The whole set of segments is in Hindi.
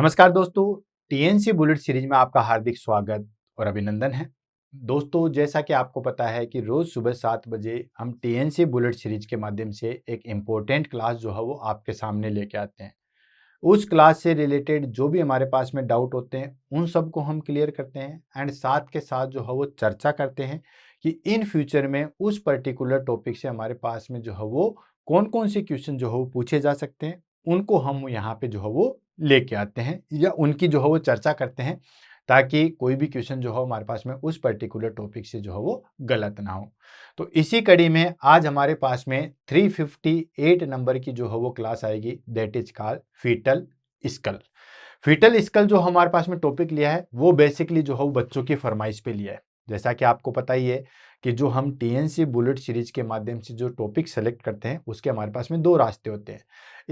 नमस्कार दोस्तों, टीएनसी बुलेट सीरीज में आपका हार्दिक स्वागत और अभिनंदन है। दोस्तों, जैसा कि आपको पता है कि रोज सुबह 7 बजे हम टीएनसी बुलेट सीरीज के माध्यम से एक इम्पोर्टेंट क्लास जो है वो आपके सामने लेके आते हैं। उस क्लास से रिलेटेड जो भी हमारे पास में डाउट होते हैं उन सब को हम क्लियर करते हैं एंड साथ के साथ जो है वो चर्चा करते हैं कि इन फ्यूचर में उस पर्टिकुलर टॉपिक से हमारे पास में जो है वो कौन कौन से क्वेश्चन जो है वो पूछे जा सकते हैं, उनको हम यहाँ पे जो है वो लेके आते हैं या उनकी जो है वो चर्चा करते हैं, ताकि कोई भी क्वेश्चन जो हो हमारे पास में उस पर्टिकुलर टॉपिक से जो है वो गलत ना हो। तो इसी कड़ी में आज हमारे पास में 358 नंबर की जो है वो क्लास आएगी, that is called foetal skull. Fetal skull जो हमारे पास में टॉपिक लिया है वो बेसिकली जो है वो बच्चों की फरमाइश पे लिया है। जैसा कि आपको पता ही है कि जो हम टीएनसी बुलेट सीरीज के माध्यम से जो टॉपिक सेलेक्ट करते हैं उसके हमारे पास में दो रास्ते होते हैं।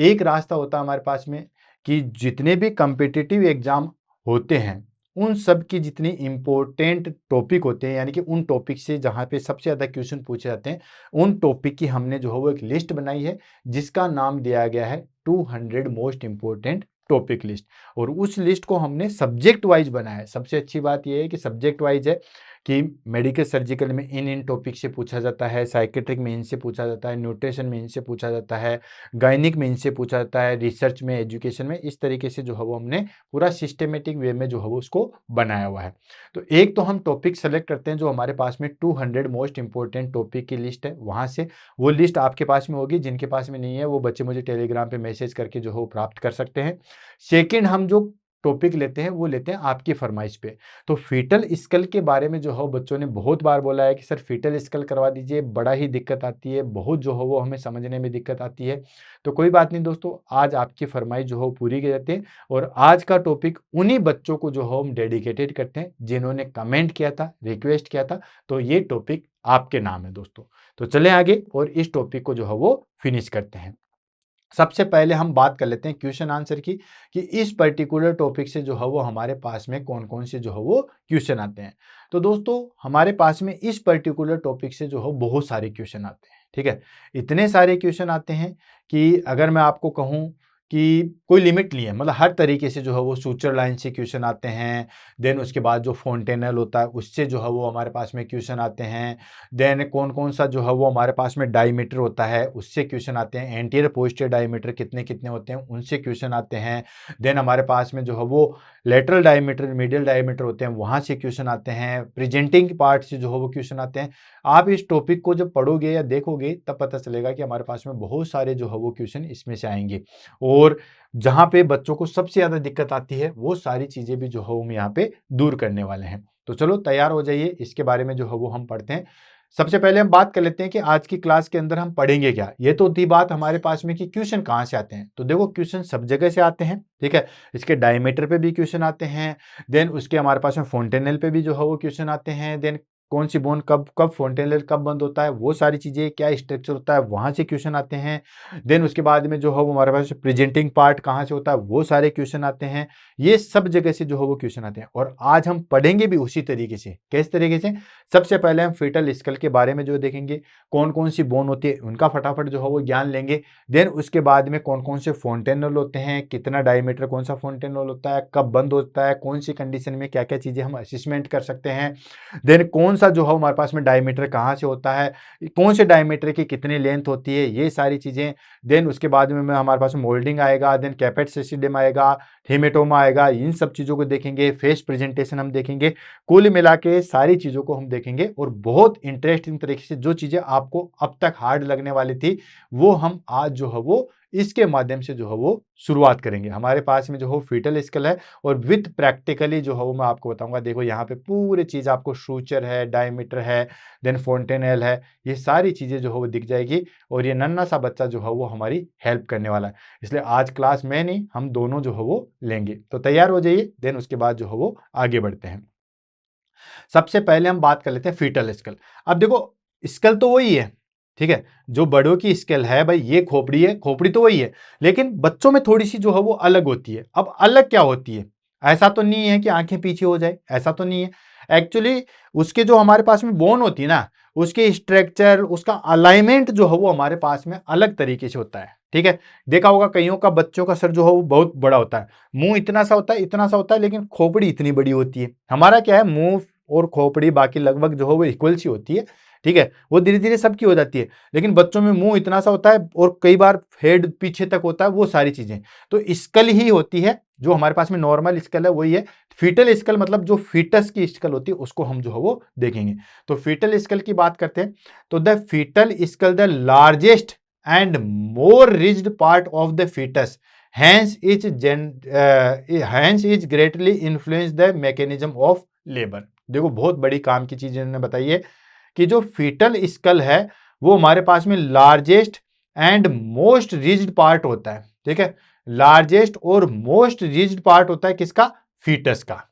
एक रास्ता होता है हमारे पास में कि जितने भी कम्पिटिटिव एग्जाम होते हैं उन सब की जितनी इंपॉर्टेंट टॉपिक होते हैं, यानी कि उन टॉपिक से जहाँ पे सबसे ज़्यादा क्वेश्चन पूछे जाते हैं, उन टॉपिक की हमने जो है वो एक लिस्ट बनाई है जिसका नाम दिया गया है 200 मोस्ट इंपॉर्टेंट टॉपिक लिस्ट। और उस लिस्ट को हमने सब्जेक्ट वाइज बनाया है। सबसे अच्छी बात यह है कि सब्जेक्ट वाइज है कि मेडिकल सर्जिकल में इन टॉपिक से पूछा जाता है, साइकेट्रिक में इनसे पूछा जाता है, न्यूट्रिशन में इनसे पूछा जाता है, गायनिक में इनसे पूछा जाता है, रिसर्च में, एजुकेशन में। इस तरीके से जो है वो हमने पूरा सिस्टमेटिक वे में जो है वो उसको बनाया हुआ है। तो एक तो हम टॉपिक सेलेक्ट करते हैं जो हमारे पास में 200 मोस्ट इंपॉर्टेंट टॉपिक की लिस्ट है, वहां से वो लिस्ट आपके पास में होगी। जिनके पास में नहीं है वो बच्चे मुझे टेलीग्राम पे मैसेज करके जो है वो प्राप्त कर सकते हैं। सेकेंड, हम जो टॉपिक लेते हैं वो लेते हैं आपकी फरमाइश पे। तो फीटल स्कल के बारे में जो है बच्चों ने बहुत बार बोला है कि सर फीटल स्कल करवा दीजिए, बड़ा ही दिक्कत आती है, बहुत जो है वो हमें समझने में दिक्कत आती है। तो कोई बात नहीं दोस्तों, आज आपकी फरमाइश जो हो पूरी की जाती है और आज का टॉपिक उन्हीं बच्चों को जो हो हम डेडिकेटेड करते हैं जिन्होंने कमेंट किया था, रिक्वेस्ट किया था। तो ये टॉपिक आपके नाम है दोस्तों। तो चलें आगे और इस टॉपिक को जो है वो फिनिश करते हैं। सबसे पहले हम बात कर लेते हैं क्वेश्चन आंसर की कि इस पर्टिकुलर टॉपिक से जो है वो हमारे पास में कौन कौन से जो है वो क्वेश्चन आते हैं। तो दोस्तों, हमारे पास में इस पर्टिकुलर टॉपिक से जो है बहुत सारे क्वेश्चन आते हैं। ठीक है, इतने सारे क्वेश्चन आते हैं कि अगर मैं आपको कहूँ कि कोई लिमिट नहीं है, मतलब हर तरीके से जो है वो सूचर लाइन से क्वेश्चन आते हैं। देन उसके बाद जो फोंटेनल होता है उससे जो है वो हमारे पास में क्वेश्चन आते हैं। देन कौन कौन सा जो है वो हमारे पास में डायमीटर होता है उससे क्वेश्चन आते हैं। एंटीरियर पोस्टीरियर डायमीटर कितने कितने होते हैं उनसे क्वेश्चन आते हैं। देन हमारे पास में जो है वो लेटरल डायमीटर, मीडियल डायमीटर होते हैं, वहां से क्वेश्चन आते हैं। प्रेजेंटिंग पार्ट से जो है वो क्वेश्चन आते हैं। आप इस टॉपिक को जब पढ़ोगे या देखोगे तब पता चलेगा कि हमारे पास में बहुत सारे जो है वो क्वेश्चन इसमें से आएंगे। और जहां पे बच्चों को सबसे ज्यादा दिक्कत आती है वो सारी चीजें भी जो है हम यहाँ पे दूर करने वाले हैं। तो चलो तैयार हो जाइए, इसके बारे में जो है वो हम पढ़ते हैं। सबसे पहले हम बात कर लेते हैं कि आज की क्लास के अंदर हम पढ़ेंगे क्या। ये तो थी बात हमारे पास में कि क्वेश्चन कहाँ से आते हैं। तो देखो, क्वेश्चन सब जगह से आते हैं। ठीक है, इसके डायमीटर पे भी क्वेश्चन आते हैं। देन उसके हमारे पास में फोंटेनल पे भी जो है वो क्वेश्चन आते हैं। देन कौन सी बोन कब कब फोंटेनल कब बंद होता है, वो सारी चीजें, क्या स्ट्रक्चर होता है, वहां से क्वेश्चन आते हैं। देन उसके बाद में जो है वो हमारे पास प्रेजेंटिंग पार्ट कहाँ से होता है, वो सारे क्वेश्चन आते हैं। ये सब जगह से जो है वो क्वेश्चन आते हैं और आज हम पढ़ेंगे भी उसी तरीके से। किस तरीके से? सबसे पहले हम फीटल स्कल के बारे में जो देखेंगे, कौन कौन सी बोन होती है उनका फटाफट जो है वो ज्ञान लेंगे। देन उसके बाद में कौन कौन से फोंटेनल होते हैं, कितना डायमीटर कौन सा फोंटेनल होता है, कब बंद होता है, कौन सी कंडीशन में क्या क्या चीजें हम असेसमेंट कर सकते हैं। देन कौन सा जो है हमारे पास में डायमीटर कहाँ से होता है, कौन से डायमीटर की कितनी लेंथ होती है, ये सारी चीजें। देन उसके बाद में हमारे पास मोल्डिंग आएगा, देन कैपेट सिस्टम आएगा, हेमेटोमा आएगा, इन सब चीजों को देखेंगे। फेस प्रेजेंटेशन हम देखेंगे। कुल मिला के सारी चीजों को हम देखेंगे और बहुत इंटरेस्टिंग तरीके से जो चीजें आपको अब तक हार्ड लगने वाली थी वो हम आज जो है वो इसके माध्यम से जो है वो शुरुआत करेंगे। हमारे पास में जो है फीटल स्कल है और विथ प्रैक्टिकली जो है वो मैं आपको बताऊंगा। देखो, यहाँ पे पूरी चीज आपको सूचर है, डायमीटर है, देन फोंटेनल है, ये सारी चीजें जो है वो दिख जाएगी और ये नन्हा सा बच्चा जो है वो हमारी हेल्प करने वाला है। इसलिए आज क्लास में नहीं, हम दोनों जो है वो लेंगे। तो तैयार हो जाइए, देन उसके बाद जो है वो आगे बढ़ते हैं। सबसे पहले हम बात कर लेते हैं फीटल स्कल। अब देखो, स्कल तो वही है, ठीक है, जो बड़ों की स्कल है भाई, ये खोपड़ी है, खोपड़ी तो वही है, लेकिन बच्चों में थोड़ी सी जो है वो अलग होती है। अब अलग क्या होती है? ऐसा तो नहीं है कि आंखें पीछे हो जाए, ऐसा तो नहीं है। एक्चुअली उसके जो हमारे पास में बोन होती है ना, उसके स्ट्रक्चर, उसका अलाइनमेंट जो है वो हमारे पास में अलग तरीके से होता है। ठीक है, देखा होगा कईयों का बच्चों का सर जो है वो बहुत बड़ा होता है, मुंह इतना सा होता है, इतना सा होता है, लेकिन खोपड़ी इतनी बड़ी होती है। हमारा क्या है, मुंह और खोपड़ी बाकी लगभग जो है वो इक्वल सी होती है, ठीक है, वो धीरे धीरे सबकी हो जाती है। लेकिन बच्चों में मुंह इतना सा होता है और कई बार हेड पीछे तक होता है, वो सारी चीजें तो स्कल ही होती है। जो हमारे पास में नॉर्मल स्कल है वही है। फीटल स्कल मतलब जो फीटस की स्कल होती है उसको हम जो है वो देखेंगे। तो फीटल स्कल की बात करते हैं, तो the foetal skull the largest and more rigid part of the fetus, hence is greatly influence the mechanism of labor। देखो बहुत बड़ी काम की चीज इन्होंने बताई है कि जो फीटल स्कल है वो हमारे पास में largest and most rigid part होता है, ठीक है, लार्जेस्ट और मोस्ट रिजिड पार्ट होता है किसका, फीटस का,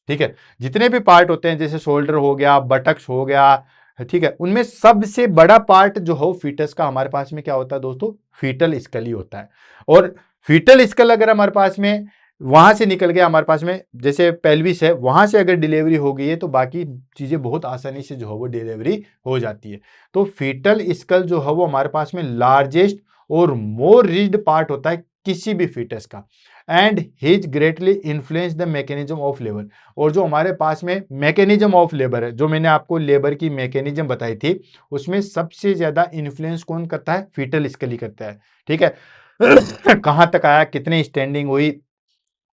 ठीक है। जितने भी पार्ट होते हैं जैसे शोल्डर हो गया, बटक्स हो गया, ठीक है, उनमें सबसे बड़ा पार्ट जो हो फीटस का हमारे पास में क्या होता है दोस्तों, फीटल स्कल ही होता है। और फीटल स्कल अगर हमारे पास में वहां से निकल गया, हमारे पास में जैसे पेल्विस है वहां से अगर डिलीवरी हो गई है तो बाकी चीजें बहुत आसानी से जो है वो डिलीवरी हो जाती है। तो फीटल स्कल जो है वो हमारे पास में लार्जेस्ट और मोर रिज्ड पार्ट होता है किसी भी फीटस का, and his greatly influence the mechanism of labour. और जो हमारे पास में मैकेनिज्म ऑफ लेबर है, जो मैंने आपको लेबर की मैकेनिज्म बताई थी, उसमें सबसे ज्यादा इन्फ्लुएंस कौन करता है, फीटल स्कल ही करता है, ठीक है। कहां तक आया, कितनी स्टैंडिंग हुई,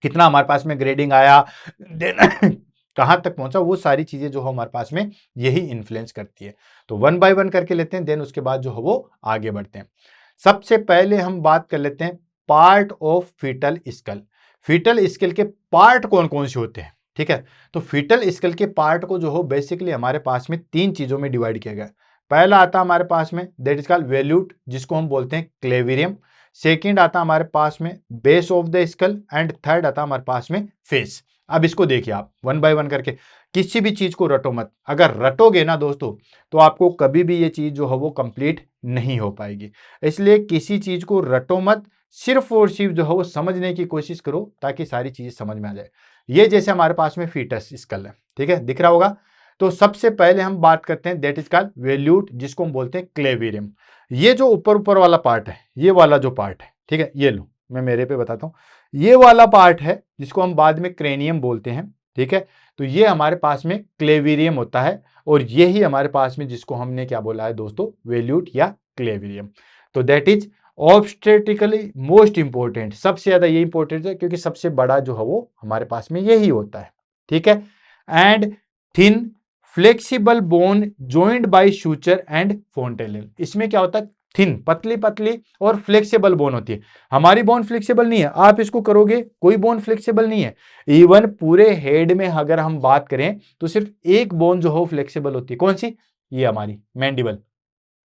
कितना हमारे पास में ग्रेडिंग आया, देन कहां तक पहुंचा, वो सारी चीजें जो है हमारे पास में यही इन्फ्लुएंस करती है। तो वन बाय वन करके लेते हैं, देन उसके बाद जो है वो आगे बढ़ते हैं। सबसे पहले हम बात कर लेते हैं part of fetal skull. Fetal skull के पार्ट कौन कौन से होते हैं, ठीक है। तो फीटल स्कल के पार्ट को जो हो बेसिकली हमारे पास में तीन चीजों में डिवाइड किया गया। पहला आता हमारे पास में दैट इज कॉल्ड वेल्यूट, जिसको हम बोलते हैं क्लेविरियम। सेकंड आता हमारे पास में base of the skull, and third आता हमारे पास में फेस। अब इसको देखिए आप वन बाय वन करके, किसी भी चीज को रटो मत। अगर रटोगे ना दोस्तों तो आपको कभी भी ये चीज जो है वो कंप्लीट नहीं हो पाएगी। इसलिए किसी चीज को रटो मत, सिर्फ और सिर्फ जो है वो समझने की कोशिश करो ताकि सारी चीजें समझ में आ जाए। ये जैसे हमारे पास में फीटस स्कल है, ठीक है, दिख रहा होगा। तो सबसे पहले हम बात करते हैं दैट इज कॉल्ड वेल्यूट, जिसको हम बोलते हैं क्लेविरियम। ये जो ऊपर ऊपर वाला पार्ट है, ये वाला जो पार्ट है, ठीक है, ये लो मैं मेरे पे बताता हूं, ये वाला पार्ट है जिसको हम बाद में क्रेनियम बोलते हैं, ठीक है। तो ये हमारे पास में क्लेविरियम होता है, और यही हमारे पास में जिसको हमने क्या बोला है दोस्तों, वेल्यूट या क्लेविरियम। तो दैट इज ऑब्स्टेट्रिकली मोस्ट इंपॉर्टेंट, सबसे ज्यादा ये इंपॉर्टेंट है क्योंकि सबसे बड़ा जो है वो हमारे पास में यही होता है, ठीक है। And thin flexible bone joint by suture and fontanel. इसमें क्या होता है, थिन पतली पतली और फ्लेक्सिबल बोन होती है। हमारी बोन फ्लेक्सिबल नहीं है, आप इसको करोगे कोई बोन फ्लेक्सिबल नहीं है। इवन पूरे हेड में अगर हम बात करें तो सिर्फ एक बोन जो हो फ्लेक्सिबल होती है, कौन सी, ये हमारी मैंडिबल,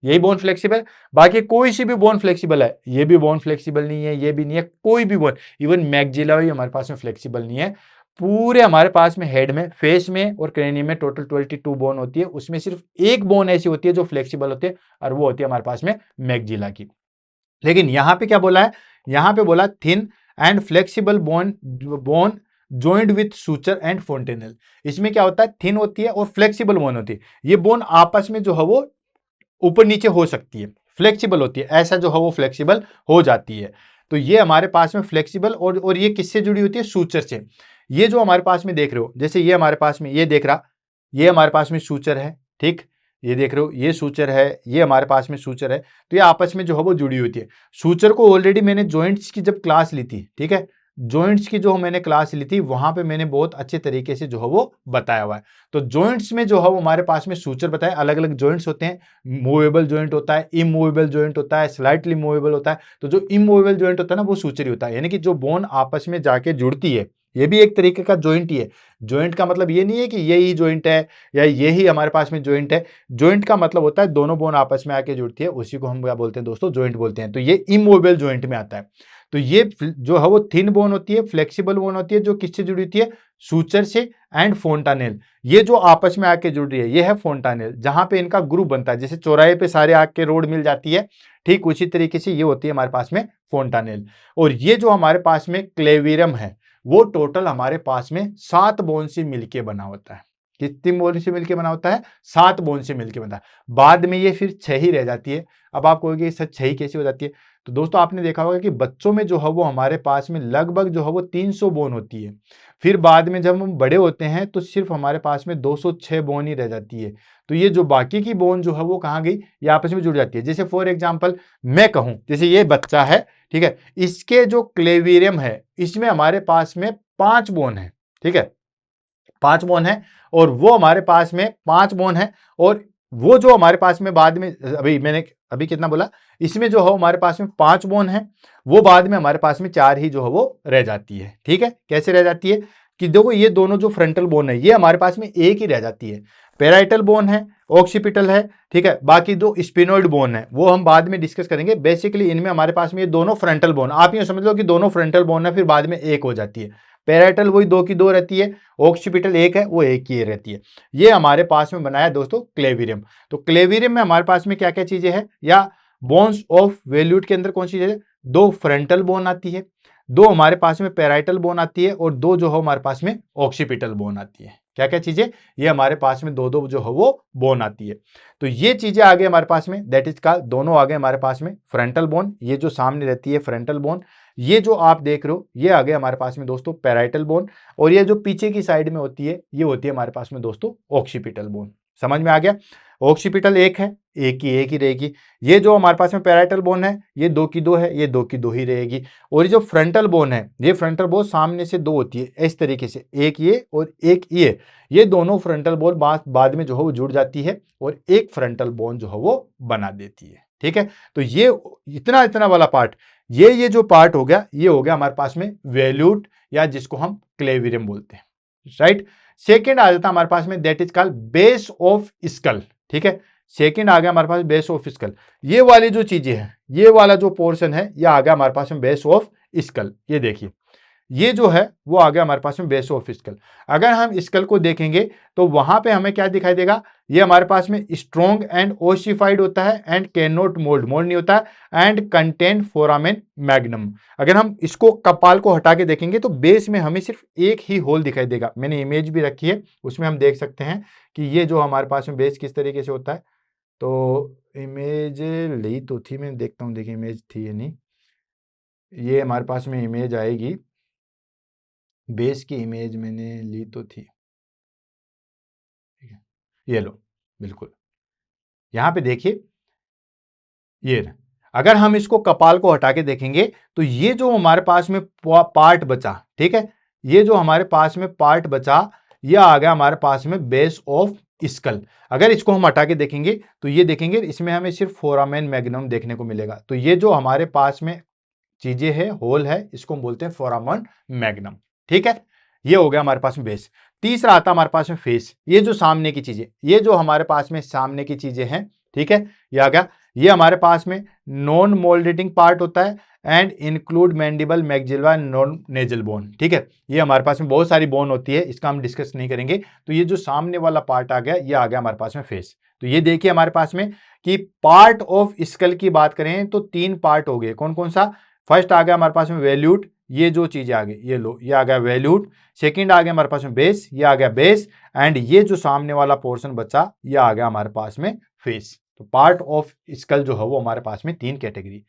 यही बोन फ्लेक्सिबल। बाकी कोई सी भी बोन फ्लेक्सिबल है, ये भी बोन फ्लेक्सिबल नहीं है, ये भी नहीं है, कोई भी बोन, इवन मैक्सिला भी हमारे पास में फ्लेक्सिबल नहीं है। पूरे हमारे पास में हेड में, फेस में और क्रेनियम में टोटल 22 बोन होती है, उसमें सिर्फ एक बोन ऐसी होती है जो फ्लेक्सिबल होती है, और वो होती है हमारे पास में मैक्सिला की। लेकिन यहां पे क्या बोला है, यहां पे बोला thin and flexible bone, bone joint with suture and fontanel. इसमें क्या होता है, थिन होती है और फ्लेक्सिबल बोन होती है। ये बोन आपस में जो है वो ऊपर नीचे हो सकती है, फ्लेक्सिबल होती है, ऐसा जो है वो फ्लेक्सिबल हो जाती है। तो ये हमारे पास में फ्लेक्सिबल, और ये किससे जुड़ी होती है, सूचर से। ये जो हमारे पास में देख रहे हो, जैसे ये हमारे पास में, ये देख रहा, ये हमारे पास में सूचर है, ठीक, ये देख रहे हो, ये सूचर है, ये हमारे पास में सूचर है। तो ये आपस में जो है वो जुड़ी होती है। सूचर को ऑलरेडी मैंने जॉइंट्स की जब क्लास ली थी, ठीक है, जॉइंट्स की जो मैंने क्लास ली थी वहां पे मैंने बहुत अच्छे तरीके से जो है वो बताया हुआ है। तो जॉइंट्स में जो है वो हमारे पास में सूचर बताए, अलग अलग जॉइंट्स होते हैं। मूवेबल जॉइंट होता है, इमूवेबल जॉइंट होता है, स्लाइटली मूवेबल होता है। तो जो इमूवेबल जॉइंट होता है ना वो सूचर ही होता है, यानी कि जो बोन आपस में जाके जुड़ती है, ये भी एक तरीके का जॉइंट ही है। जॉइंट का मतलब ये नहीं है कि यही जॉइंट है या यही हमारे पास में जॉइंट है। जॉइंट का मतलब होता है दोनों बोन आपस में आके जुड़ती है, उसी को हम क्या बोलते हैं दोस्तों, जॉइंट बोलते हैं। तो ये इमूवेबल जॉइंट में आता है। तो ये जो है वो थिन बोन होती है, फ्लेक्सिबल बोन होती है, जो किससे जुड़ी होती है, सूचर से एंड फोंटानेल। ये जो आपस में आके जुड़ रही है ये है फोंटानेल, जहां पे इनका ग्रुप बनता है। जैसे चौराहे पे सारे आग के रोड मिल जाती है, ठीक उसी तरीके से ये होती है हमारे पास में फोंटानेल। और ये जो हमारे पास में क्लेविरम है वो टोटल हमारे पास में 7 बोन से मिलके बना होता है, कितनी बोन से मिलकर बना होता है? 7 बोन से मिलकर बना है। बाद में ये फिर 6 ही रह जाती है। अब आप कहोगे सर 6 ही कैसे हो जाती है? तो दोस्तों आपने देखा होगा कि बच्चों में जो है वो हमारे पास में लगभग जो है वो 300 बोन होती है। फिर बाद में जब हम बड़े होते हैं तो सिर्फ हमारे पास में 206 बोन ही रह जाती है। तो ये जो बाकी की बोन जो है वो कहाँ गई? ये आपस में जुड़ जाती है। जैसे फॉर एग्जाम्पल मैं कहूं, जैसे ये बच्चा है, ठीक है, इसके जो क्लेविरियम है इसमें हमारे पास में 5 बोन है, ठीक है, 5 बोन है, और वो हमारे पास में 5 बोन है, और वो जो हमारे पास में बाद में अभी कितना बोला, इसमें जो है हमारे पास में 5 बोन है, वो बाद में हमारे पास में 4 ही जो है वो रह जाती है। ठीक है, कैसे रह जाती है कि देखो ये दोनों जो फ्रंटल बोन है ये हमारे पास में एक ही रह जाती है। पेराइटल बोन है, ऑक्सीपिटल है, ठीक है, बाकी दो स्पिनोइड बोन है वो हम बाद में डिस्कस करेंगे। बेसिकली इनमें हमारे पास में ये दोनों फ्रंटल बोन, आप ये समझ लो कि दोनों फ्रंटल बोन है, फिर बाद में एक हो जाती है। पेराइटल वही 2 की 2 रहती है, ऑक्सीपिटल एक है वो एक ही रहती है। ये हमारे पास में बनाया दोस्तों क्लेविरियम। तो क्लेविरियम में हमारे पास में क्या क्या चीजें हैं, या बोन्स ऑफ वेल्यूट के अंदर कौन सी चीजें? 2 फ्रंटल बोन आती है, 2 हमारे पास में पेराइटल बोन आती है, और 2 जो है हमारे पास में ऑक्सीपिटल बोन आती है। क्या क्या चीजें? ये हमारे पास में 2 जो है वो बोन आती है। तो ये चीजें आ गई हमारे पास में, दैट इज कॉल्ड, दोनों आ गए हमारे पास में फ्रंटल बोन, ये जो सामने रहती है फ्रंटल बोन, ये जो आप देख रहे हो ये आ गए हमारे पास में दोस्तों पैराइटल बोन, और ये जो पीछे की साइड में होती है ये होती है हमारे पास में दोस्तों ऑक्सीपिटल बोन। समझ में आ गया? ऑक्सीपिटल एक है, एक ही रहेगी। ये जो हमारे पास में पैराइटल बोन है ये 2 की 2 है, ये 2 की 2 ही रहेगी। और ये जो फ्रंटल बोन है, ये फ्रंटल बोन सामने से 2 होती है इस तरीके से, एक ये और एक ये दोनों फ्रंटल बोन बाद में जो है वो जुड़ जाती है और एक फ्रंटल बोन जो है वो बना देती है। ठीक है, तो ये इतना वाला पार्ट, ये जो पार्ट हो गया, ये हो गया हमारे पास में वेल्यूट, या जिसको हम क्लेविरियम बोलते हैं, राइट। सेकेंड आ जाता है हमारे पास में, that is called base of skull. ठीक है, सेकेंड आ गया हमारे पास बेस ऑफ स्कल। ये वाली जो चीजें हैं, ये वाला जो पोर्शन है ये आ गया हमारे पास में बेस ऑफ स्कल। ये देखिए ये जो है वो आ गया हमारे पास में बेस ऑफ स्कल। अगर हम स्कल को देखेंगे तो वहां पे हमें क्या दिखाई देगा, ये हमारे पास में स्ट्रॉन्ग एंड ओसिफाइड होता है, एंड कैन नॉट मोल्ड नहीं होता है, एंड कंटेन फोरामेन मैग्नम। अगर हम इसको कपाल को हटा के देखेंगे तो बेस में हमें सिर्फ एक ही होल दिखाई देगा। मैंने इमेज भी रखी है, उसमें हम देख सकते हैं कि ये जो हमारे पास में बेस किस तरीके से होता है। तो इमेज ली तो थी, मैं देखता हूँ, देखिए इमेज थी या नहीं, ये हमारे पास में इमेज आएगी, बेस की इमेज मैंने ली तो थी, ठीक है, ये लो, बिल्कुल यहां पे देखिए, ये रहा। अगर हम इसको कपाल को हटा के देखेंगे तो ये जो हमारे पास में पार्ट बचा, ठीक है, ये जो हमारे पास में पार्ट बचा ये आ गया हमारे पास में बेस ऑफ स्कल। अगर इसको हम हटा के देखेंगे तो ये देखेंगे इसमें हमें सिर्फ फोरामेन मैग्नम देखने को मिलेगा। तो ये जो हमारे पास में चीजें है, होल है, इसको हम बोलते हैं फोरामेन मैग्नम। ठीक है, ये हो गया हमारे पास में बेस। तीसरा आता है हमारे पास में फेस। ये जो सामने की चीजें, ये जो हमारे पास में सामने की चीजें हैं, ठीक है, ये आ गया। ये हमारे पास में नॉन मोल्डेटिंग पार्ट होता है, and include mandible, maxilla, non nasal bone. ठीक है, ये हमारे पास में बहुत सारी बोन होती है, इसका हम डिस्कस नहीं करेंगे। तो ये जो सामने वाला पार्ट आ गया, ये आ गया हमारे पास में फेस। तो ये देखिए हमारे पास में कि पार्ट ऑफ स्कल की बात करें तो 3 पार्ट हो गए। कौन कौन सा? फर्स्ट आ गया हमारे पास में वैल्यूट, ये जो चीजें आ गई, ये लो, ये आ गया वैल्यूट। सेकंड आ गया हमारे पास में बेस, ये आ गया बेस, एंड ये जो सामने वाला पोर्शन बचा ये आ गया हमारे पास में फेस। तो पार्ट ऑफ स्कल जो है वो हमारे पास में 3 कैटेगरी।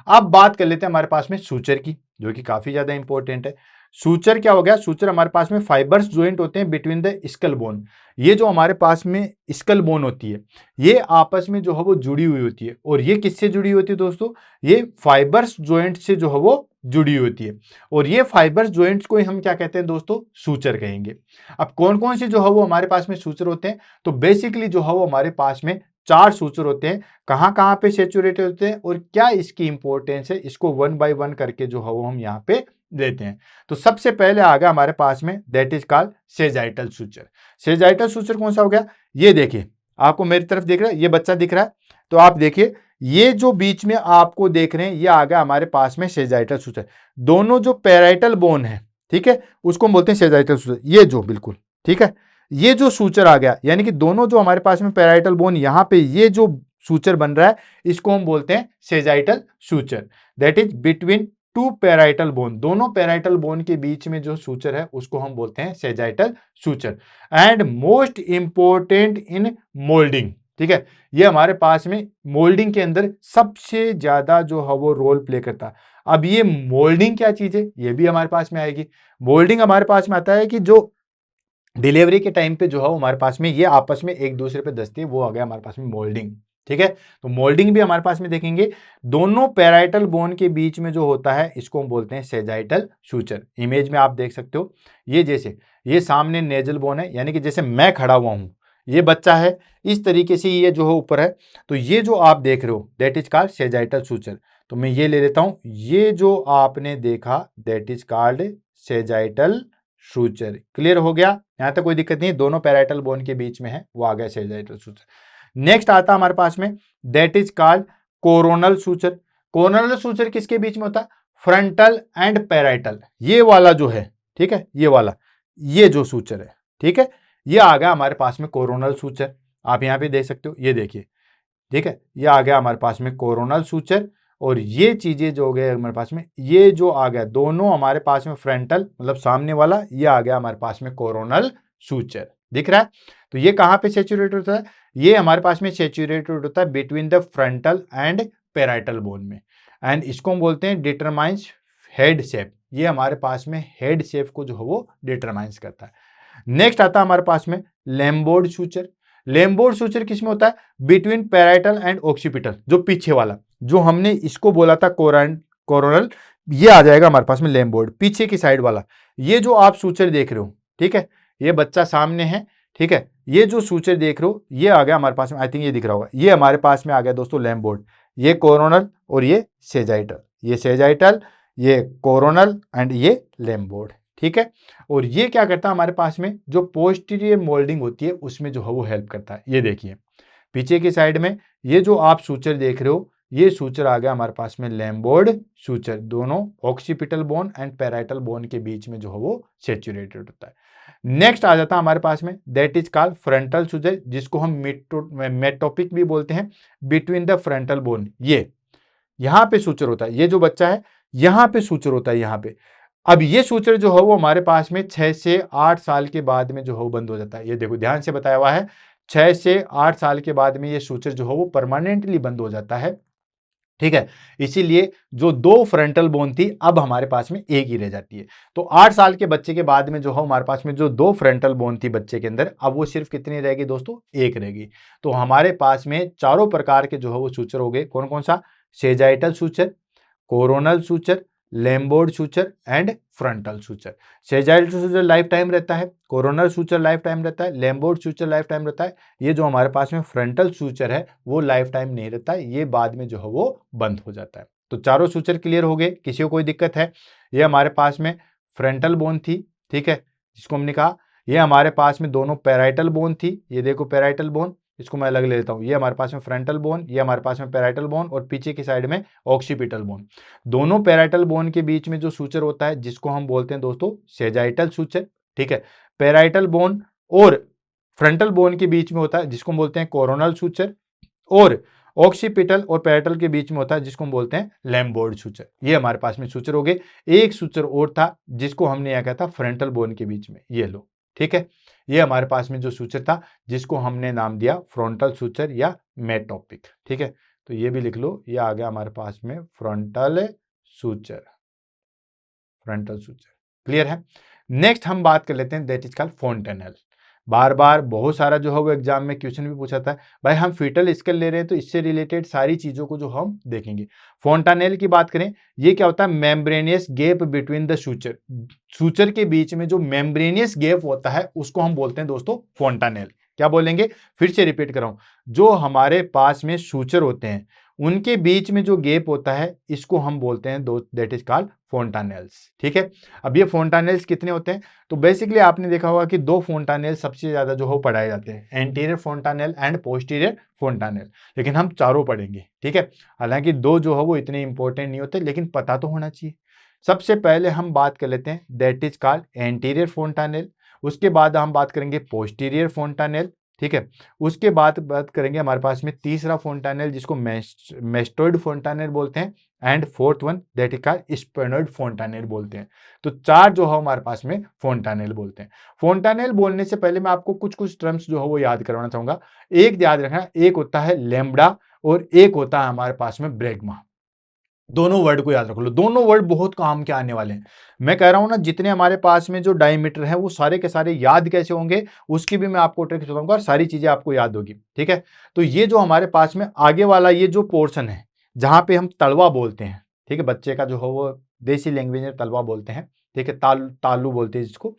अब बात कर लेते हैं हमारे पास में सूचर की, जो कि काफी ज्यादा इंपॉर्टेंट है। सूचर क्या हो गया? सूचर हमारे पास में फाइबर्स ज्वाइंट होते हैं बिटवीन द स्कल बोन। ये जो हमारे पास में स्कल बोन होती है ये आपस में जो है वो जुड़ी हुई होती है, और ये किससे जुड़ी होती है दोस्तों? ये फाइबर्स ज्वाइंट से जो है वो जुड़ी होती है, और ये फाइबर्स ज्वाइंट्स को ही हम क्या कहते हैं दोस्तों? सूचर कहेंगे। अब कौन कौन से जो है वो हमारे पास में सूचर होते हैं? तो बेसिकली जो है वो हमारे पास में 4 सूचर होते हैं। कहां कहां पे सेचुरेटेड होते हैं और क्या इसकी इंपॉर्टेंस है, इसको 1 बाय 1 करके जो है वो हम यहाँ पे लेते हैं। तो सबसे पहले आ गया हमारे पास में, that is called sagittal suture. Sagittal suture कौन सा हो गया? ये देखिए, आपको मेरी तरफ दिख रहा है, ये बच्चा दिख रहा है, तो आप देखिए ये जो बीच में आपको देख रहे हैं ये आ गया हमारे पास में सेजाइटल सूचर। दोनों जो पैराइटल बोन है, ठीक है, उसको हम बोलते हैं सेजाइटल सूचर। ये जो बिल्कुल ठीक है, ये जो सूचर आ गया, यानी कि दोनों जो हमारे पास में पैराइटल बोन यहां पे ये जो सूचर बन रहा है इसको हम बोलते हैं sagittal suture, that is between two parietal bone, दोनों पैराइटल बोन के बीच में जो सूचर है उसको हम बोलते हैं sagittal suture. And most important in moulding, ठीक है, ये हमारे पास में मोल्डिंग के अंदर सबसे ज्यादा जो है वो रोल प्ले करता है। अब ये मोल्डिंग क्या चीज है, ये भी हमारे पास में आएगी। मोल्डिंग हमारे पास में आता है कि जो डिलीवरी के टाइम पे जो है हमारे पास में ये आपस में एक दूसरे पे दस्ती है, वो आ गया हमारे पास में मोल्डिंग, ठीक है। तो मोल्डिंग भी हमारे पास में देखेंगे, दोनों पैराइटल बोन के बीच में जो होता है इसको हम बोलते हैं सेजाइटल सूचर। इमेज में आप देख सकते हो, ये जैसे ये सामने नेजल बोन है, यानी कि जैसे मैं खड़ा हुआ हूं, ये बच्चा है, इस तरीके से ये जो है ऊपर है, तो ये जो आप देख रहे हो that is called sagittal suture. तो मैं ये ले लेता हूं, ये जो आपने देखा that is called sagittal suture. Clear हो गया, यहां तक कोई दिक्कत नहीं, दोनों पैराइटल बोन के बीच में है, वो आ गया सेजाइटल सूचर। नेक्स्ट आता हमारे पास में that is called coronal suture. Coronal suture किसके बीच में होता है, फ्रंटल एंड पैराइटल, ये वाला जो है, ठीक है, ये वाला, ये जो सूचर है, ठीक है, ये आ गया हमारे पास में कोरोनल सूचर। आप यहां पे देख सकते हो, ये देखिए, ठीक है, ये आ गया हमारे पास में कोरोनल सूचर। और ये चीजें जो हो गए हमारे पास में, ये जो आ गया दोनों हमारे पास में फ्रंटल मतलब सामने वाला, ये आ गया हमारे पास में कोरोनल सूचर, दिख रहा है। तो ये कहां पे सेचुरेट होता है, ये हमारे पास में सेचुरेटेड होता है between the frontal and parietal bone में, एंड इसको हम बोलते हैं डिटरमाइंस हेड शेप। ये हमारे पास में हेड शेप को जो है वो डिटरमाइंस करता है। नेक्स्ट आता है हमारे पास में लैम्बोर्ड सूचर। लैम्बोर्ड सूचर किसमें होता है, बिटवीन पैराइटल एंड ऑक्सीपिटल, जो पीछे वाला, जो हमने इसको बोला था कोरोनल, ये आ जाएगा हमारे पास में लैम्बोर्ड, पीछे की साइड वाला। ये जो आप सूचर देख रहे हो, ठीक है, ये बच्चा सामने है, ठीक है, ये जो सूचर देख रहे हो ये आ गया हमारे पास में, आई थिंक ये दिख रहा होगा, ये हमारे पास में आ गया दोस्तों लैम्बोर्ड। ये कोरोनल और ये सेजाइटल, ये सेजाइटल, ये कोरोनल एंड ये लैम्बोर्ड, ठीक है। और ये क्या करता है हमारे पास में, जो पोस्टीरियर मोल्डिंग होती है उसमें जो है वो हेल्प करता है। ये देखिए पीछे की साइड में ये जो आप सूचर देख रहे हो, ये सूचर आ गया हमारे पास में लैम्बोर्ड सूचर, दोनों occipital bone and parietal bone के बीच में जो है वो सेचुरेटेड होता है। नेक्स्ट आ जाता है हमारे पास में that is called frontal suture, जिसको हम मेटोपिक भी बोलते हैं, बिटवीन द फ्रंटल बोन। ये यहां पे सूचर होता है, ये जो बच्चा है यहां पे सूचर होता है, यहां पे। अब ये सूचर जो है वो हमारे पास में 6 से 8 साल के बाद में जो है वो बंद हो जाता है। ये देखो ध्यान से बताया हुआ है, 6 से 8 साल के बाद में ये सूचर जो है वो परमानेंटली बंद हो जाता है, ठीक है। इसीलिए जो दो फ्रंटल बोन थी अब हमारे पास में एक ही रह जाती है। तो 8 साल के बच्चे के बाद में जो है हमारे पास में जो दो फ्रंटल बोन थी बच्चे के अंदर, अब वो सिर्फ कितनी रहेगी दोस्तों, एक रहेगी। तो हमारे पास में चारों प्रकार के जो है वो सूचर हो गए, कौन कौन सा, sagittal suture, coronal suture, lambdoid suture and frontal suture. Sagittal suture lifetime रहता है, कोरोनल सूचर लाइफ टाइम रहता है, लैम्बोर्ड सूचर लाइफ टाइम रहता है। ये जो हमारे पास में फ्रंटल सूचर है वो लाइफ टाइम नहीं रहता है, ये बाद में जो है वो बंद हो जाता है। तो चारों सूचर क्लियर हो गए, किसी को कोई दिक्कत है। ये हमारे पास में फ्रंटल बोन थी, ठीक है, जिसको हमने कहा। ये हमारे पास में दोनों पैराइटल बोन थी, ये देखो पैराइटल बोन, इसको मैं अलग ले लेता हूं, ये हमारे पास में फ्रंटल बोन, ये हमारे पास में पैराइटल बोन, और पीछे की साइड में ऑक्सीपिटल बोन। दोनों पैराइटल बोन के बीच में जो सूचर होता है जिसको हम बोलते हैं दोस्तों सेजाइटल सूचर, ठीक है। पैराइटल बोन और फ्रंटल बोन के बीच में होता है जिसको हम बोलते हैं कोरोनल सूचर, और ऑक्सीपिटल और पैराइटल के बीच में होता है जिसको हम बोलते हैं लैम्बोर्ड सूचर। ये हमारे पास में सूचर हो गए। एक सूचर और था जिसको हमने यह कहा था फ्रंटल बोन के बीच में, ये लो, ठीक है। ये हमारे पास में जो सूचर था जिसको हमने नाम दिया फ्रंटल सूचर या मेटोपिक, ठीक है। तो ये भी लिख लो, ये आ गया हमारे पास में frontal suture, frontal suture, clear है। नेक्स्ट हम बात कर लेते हैं दैट इज कॉल्ड फोंटेनल। बार बार बहुत सारा जो है वो एग्जाम में क्वेश्चन भी पूछा था, भाई हम फीटल स्केल ले रहे हैं तो इससे रिलेटेड सारी चीजों को जो हम देखेंगे। फोंटानेल की बात करें, ये क्या होता है, membranosus gap between the suture, suture के बीच में जो मेम्ब्रेनियस गैप होता है उसको हम बोलते हैं दोस्तों फोंटानेल। क्या बोलेंगे, फिर से रिपीट कर रहा हूं, जो हमारे पास में सूचर होते हैं उनके बीच में जो गैप होता है इसको हम बोलते हैं दो, दैट इज कॉल्ड फोंटानेल्स, ठीक है। अब ये फोंटानेल्स कितने होते हैं, तो बेसिकली आपने देखा होगा कि दो फोंटानेल सबसे ज्यादा जो हो पढ़ाए जाते हैं, एंटीरियर फोंटानेल एंड पोस्टीरियर फोंटानेल, लेकिन हम चारों पढ़ेंगे, ठीक है। हालांकि दो जो है वो इतने इंपॉर्टेंट नहीं होते, लेकिन पता तो होना चाहिए। सबसे पहले हम बात कर लेते हैं दैट इज कॉल्ड एंटीरियर फोंटानेल, उसके बाद हम बात करेंगे पोस्टीरियर फोंटानेल, ठीक है। उसके बाद बात करेंगे हमारे पास में तीसरा फोंटानेल जिसको मेस्टोइड फोंटानेल बोलते हैं, and fourth one that is का स्पेनोइड फोंटानेल बोलते हैं। तो 4 जो है हमारे पास में फोंटानेल बोलते हैं। फोंटानेल बोलने से पहले मैं आपको कुछ कुछ टर्म्स जो है वो याद करवाना चाहूंगा। एक याद रखना, एक होता है लैम्ब्डा और एक होता है हमारे पास में ब्रैग्मा। दोनों वर्ड को याद रख लो, दोनों वर्ड बहुत काम के आने वाले हैं। मैं कह रहा हूं ना, जितने हमारे पास में जो डायमीटर है वो सारे के सारे याद कैसे होंगे उसकी भी मैं आपको ट्रिक बताऊंगा और सारी चीजें आपको याद होगी। ठीक है, तो ये जो हमारे पास में आगे वाला ये जो पोर्शन है जहां पे हम तलवा बोलते हैं, ठीक है, बच्चे का जो हो वो देसी लैंग्वेज में तलवा बोलते हैं, ठीक है, तालू बोलते हैं जिसको,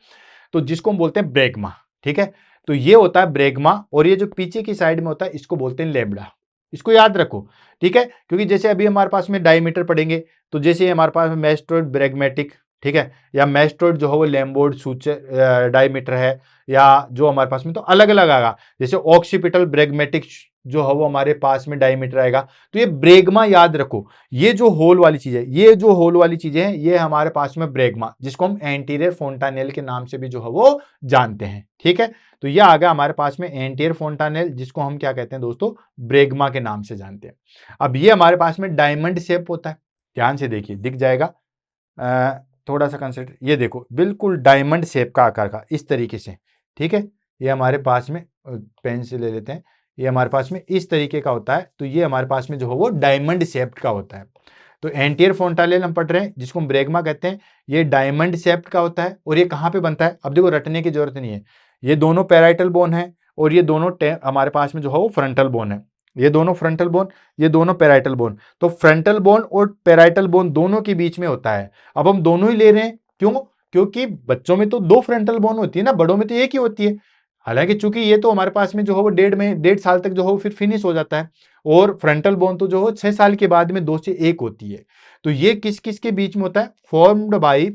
तो जिसको हम बोलते हैं ब्रैग्मा। ठीक है, तो ये होता है ब्रैग्मा और ये जो पीछे की साइड में होता है इसको बोलते हैं लैम्ब्डा। इसको याद रखो, ठीक है, क्योंकि जैसे अभी हमारे पास में डायमीटर पढ़ेंगे तो जैसे हमारे पास में मैस्टोइड ब्रैग्मेटिक, ठीक है, या मैस्टोइड जो है वो लैम्बोर्ड सूचक डायमीटर है, या जो हमारे पास में तो अलग अलग आएगा। जैसे ऑक्सीपिटल ब्रैग्मेटिक जो है वो हमारे पास में डायमीटर आएगा। तो ये ब्रैग्मा याद रखो, ये जो होल वाली चीज है, ये जो होल वाली चीजें हैं ये हमारे पास में ब्रैग्मा, जिसको हम एंटीरियर फोंटानेल के नाम से भी जो है वो जानते हैं। ठीक है, तो ये आ गया हमारे पास में एंटीरियर फोंटानेल, जिसको हम क्या कहते हैं दोस्तों, ब्रैग्मा के नाम से जानते हैं। अब ये हमारे पास में डायमंड शेप होता है, ध्यान से देखिए दिख जाएगा, थोड़ा सा कंसिडर, ये देखो बिल्कुल डायमंड शेप का आकार का इस तरीके से। ठीक है, ये हमारे पास में पेन से ले लेते हैं, ये हमारे पास में इस तरीके का होता है। तो ये हमारे पास में जो है वो डायमंड शेप्ड का होता है। तो एंटीरियर फोंटानेल हम पढ़ रहे हैं जिसको हम ब्रैग्मा कहते हैं, ये डायमंड शेप्ड का होता है। और ये कहाँ पे बनता है, अब देखो रटने की जरूरत नहीं है, ये दोनों पैराइटल बोन है और ये दोनों हमारे पास में जो है वो फ्रंटल बोन है। ये दोनों फ्रंटल बोन, ये दोनों पैराइटल बोन। तो फ्रंटल बोन और पैराइटल बोन दोनों के बीच में होता है। अब हम दोनों ही ले रहे हैं, क्यों, क्योंकि बच्चों में तो 2 फ्रंटल बोन होती है ना, बड़ों में तो एक ही होती है। हालांकि चूंकि ये तो हमारे पास में जो है वो 1.5 साल तक जो है फिर फिनिश हो जाता है, और फ्रंटल बोन तो जो है 6 साल के बाद में 2 से 1 होती है। तो ये किस किस के बीच में होता है, formed by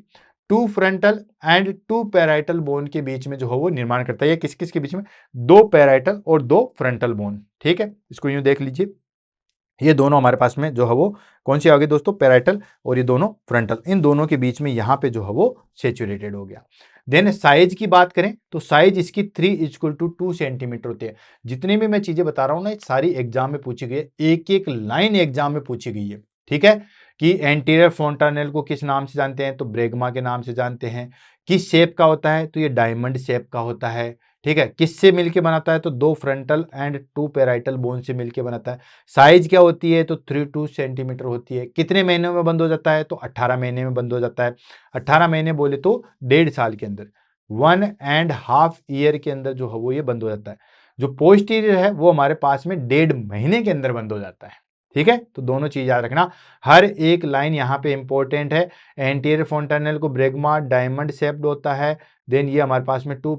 2 frontal and 2 parietal bone के बीच में जो है वो निर्माण करता है। ये किस किस के बीच में, 2 पैराइटल और 2 फ्रंटल बोन। ठीक है, इसको यूं देख लीजिए, ये दोनों हमारे पास में जो है वो कौन सी आ गई दोस्तों, पैराइटल, और ये दोनों फ्रंटल, इन दोनों के बीच में यहां पे जो है वो सेचुरेटेड हो गया। देन साइज की बात करें तो साइज इसकी 3:2 सेंटीमीटर होती है। जितनी भी मैं चीजें बता रहा हूं ना, सारी एग्जाम में पूछी गई है, एक एक लाइन एग्जाम में पूछी गई है। ठीक है, कि एंटीरियर फोंटानेल को किस नाम से जानते हैं, तो ब्रैग्मा के नाम से जानते हैं। किस शेप का होता है, तो ये डायमंड शेप का होता है। ठीक है, किससे मिलके बनाता है, तो 2 फ्रंटल एंड 2 पैराइटल बोन से मिलके बनाता है। साइज क्या होती है, तो 3-2 सेंटीमीटर होती है। कितने महीनों में बंद हो जाता है, तो 18 महीने में बंद हो जाता है। 18 महीने बोले तो 1.5 साल के अंदर, 1.5 ईयर के अंदर जो है वो ये बंद हो जाता है। जो पोस्टीरियर है वो हमारे पास में 1.5 महीने के अंदर बंद हो जाता है। ठीक है, तो दोनों चीज याद रखना, हर एक लाइन यहाँ पे इंपॉर्टेंट है। एंटीरियर फोंटानेल को ब्रैग्मा डायमंड शेप्ड होता है। देन ये हमारे पास में 2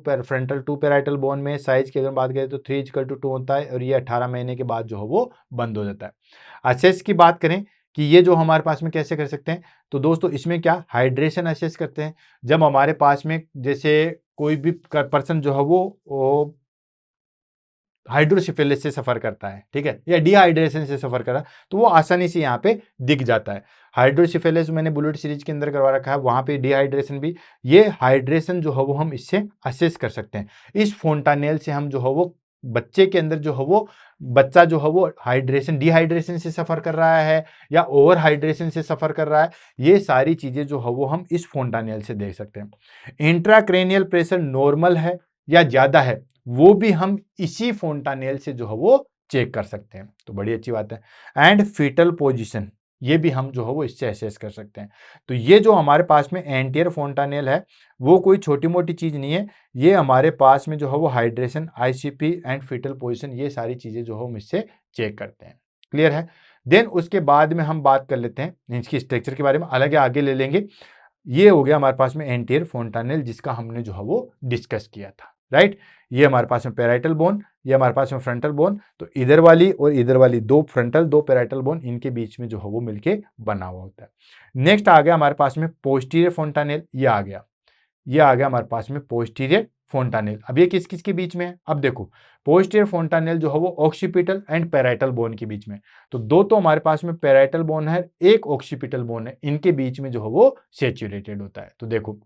पैराइटल बोन में साइज की अगर बात करें तो 3:2 होता है, और ये 18 महीने के बाद जो है वो बंद हो जाता है। असेस की बात करें कि ये जो हमारे पास में कैसे कर सकते हैं, तो दोस्तों इसमें क्या हाइड्रेशन असेस करते हैं। जब हमारे पास में जैसे कोई भी पर्सन जो है वो हाइड्रोसिफिलिस से सफर करता है, ठीक है, या डिहाइड्रेशन से सफर कर रहा है, तो वो आसानी से यहाँ पे दिख जाता है। हाइड्रोसिफिलिस मैंने बुलेट सीरीज के अंदर करवा रखा है, वहां पे डिहाइड्रेशन भी, ये हाइड्रेशन जो है वो हम इससे असेस कर सकते हैं। इस फोंटानेल से हम जो है वो बच्चे के अंदर जो है वो बच्चा जो है वो हाइड्रेशन डिहाइड्रेशन से सफर कर रहा है या ओवर हाइड्रेशन से सफर कर रहा है, ये सारी चीजें जो है वो हम इस फोंटानेल से देख सकते हैं। इंट्राक्रेनियल प्रेशर नॉर्मल है या ज्यादा है, वो भी हम इसी फोंटानेल से जो है वो चेक कर सकते हैं। तो बड़ी अच्छी बात है। एंड फीटल पोजीशन, ये भी हम जो है वो इससे असेस कर सकते हैं। तो ये जो हमारे पास में एंटीरियर फोंटानेल है वो कोई छोटी मोटी चीज नहीं है, ये हमारे पास में जो है वो hydration, ICP and fetal position, ये सारी चीजें जो है हम इससे चेक करते हैं। क्लियर है। देन उसके बाद में हम बात कर लेते हैं इसकी स्ट्रक्चर के बारे में, अलग आगे ले लेंगे। ये हो गया हमारे पास में एंटीरियर फोंटानेल जिसका हमने जो है वो डिस्कस किया था, राइट। ये हमारे पास में पैराइटल बोन, ये हमारे पास में फ्रंटल बोन, तो इधर वाली और इधर वाली 2 फ्रंटल 2 पैराइटल बोन, इनके बीच में जो है वो मिलके बना हुआ होता है। नेक्स्ट आ गया हमारे पास में पोस्टीरियर फोंटानेल, ये आ गया, ये आ गया हमारे पास में पोस्टीरियर फोंटानेल। अब ये किस किस के बीच में है, अब देखो पोस्टीरियर फोंटानेल जो है वो ऑक्सीपिटल एंड पैराइटल बोन के बीच में, तो 2 तो हमारे पास में पैराइटल बोन है, एक ऑक्सीपिटल बोन है, इनके बीच में जो है वो सेचुरेटेड होता है। तो देखो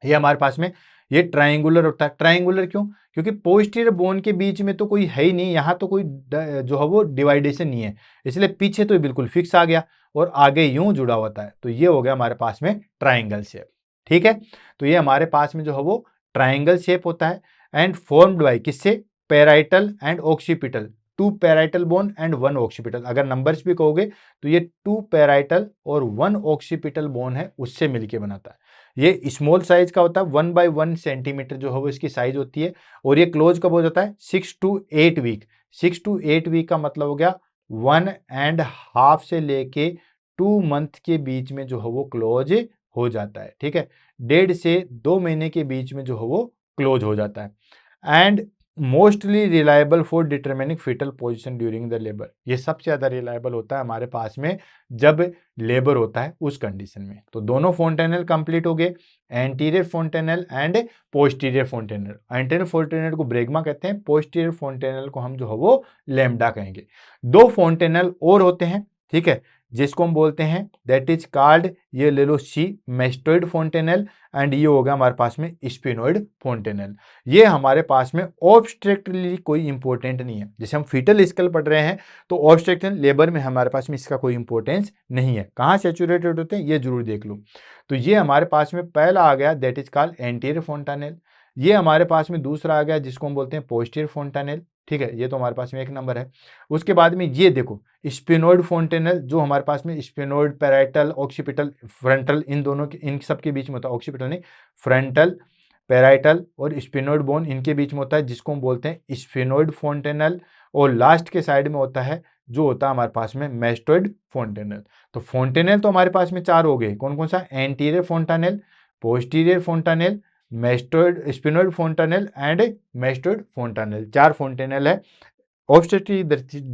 ये हमारे पास में ये ट्रायंगुलर होता है। ट्रायंगुलर क्यों? क्योंकि पोस्टीरियर बोन के बीच में तो कोई है ही नहीं, यहाँ तो कोई जो है वो डिवाइडेशन नहीं है, इसलिए पीछे तो बिल्कुल फिक्स आ गया और आगे यूं जुड़ा होता है, तो ये हो गया हमारे पास में ट्राइंगल शेप। ठीक है, तो ये हमारे पास में जो है वो ट्राइंगल शेप होता है एंड फॉर्म्ड बाय किससे? Parietal and occipital, 2 parietal bone and 1 occipital. अगर नंबर्स भी कहोगे तो ये 2 पैराइटल और 1 ऑक्सीपिटल बोन है, उससे मिलके बनाता है। ये स्मॉल साइज का होता है, 1/1 सेंटीमीटर जो है वो इसकी साइज होती है। और ये क्लोज कब हो जाता है? 6 to 8 वीक। 6 to 8 वीक का मतलब हो गया 1.5 से लेके 2 मंथ के बीच में जो है वो क्लोज हो जाता है। ठीक है, 1.5 से 2 महीने के बीच में जो है वो क्लोज हो जाता है। And mostly reliable for determining fetal position during the labour. ये सबसे ज्यादा रिलायबल होता है हमारे पास में जब लेबर होता है उस कंडीशन में। तो दोनों फोंटेनल कंप्लीट हो गए, एंटीरियर फोंटेनल एंड पोस्टीरियर फोंटेनल। एंटीरियर फोंटेनल को ब्रेगमा कहते हैं, पोस्टीरियर फोंटेनल को हम जो है वो लैम्डा कहेंगे। 2 फोंटेनल और होते हैं, ठीक है, जिसको हम बोलते हैं दैट इज कॉल्ड, ये ले लो सी, मेस्टोइड फोंटेनल एंड ये होगा हमारे पास में स्पिनोइड फोंटेनल। ये हमारे पास में ऑब्स्ट्रक्टली कोई इंपॉर्टेंट नहीं है। जैसे हम फीटल स्कल पढ़ रहे हैं तो ऑब्स्ट्रक्शन लेबर में हमारे पास में इसका कोई इंपॉर्टेंस नहीं है। कहाँ सेचुरेटेड होते हैं ये जरूर देख लो। तो ये हमारे पास में पहला आ गया दैट इज कॉल्ड एंटीरियर फोंटेनल। ये हमारे पास में दूसरा आ गया जिसको हम बोलते हैं पोस्टीरियर फोंटेनल। ठीक है, ये तो हमारे पास में एक नंबर है। उसके बाद में ये देखो स्पिनोइड फोंटेनल, जो हमारे पास में स्पिनोइड, पैराइटल, ऑक्सीपिटल, फ्रंटल, इन दोनों के, इन सब के बीच में होता है। ऑक्सीपिटल नहीं, फ्रंटल, पैराइटल और स्पिनोइड बोन इनके बीच में होता है, जिसको हम बोलते हैं स्पिनोइड फोंटेनल। और लास्ट के साइड में होता है जो होता है हमारे पास में मेस्टोइड फोंटेनल। तो फोंटेनल तो हमारे पास में 4 हो गए, कौन कौन सा? Anterior fontanel, posterior fontanel, mastoid, sphenoid fontanel and mastoid fontanel. 4 fontanel है। ऑब्स्टेट्रिक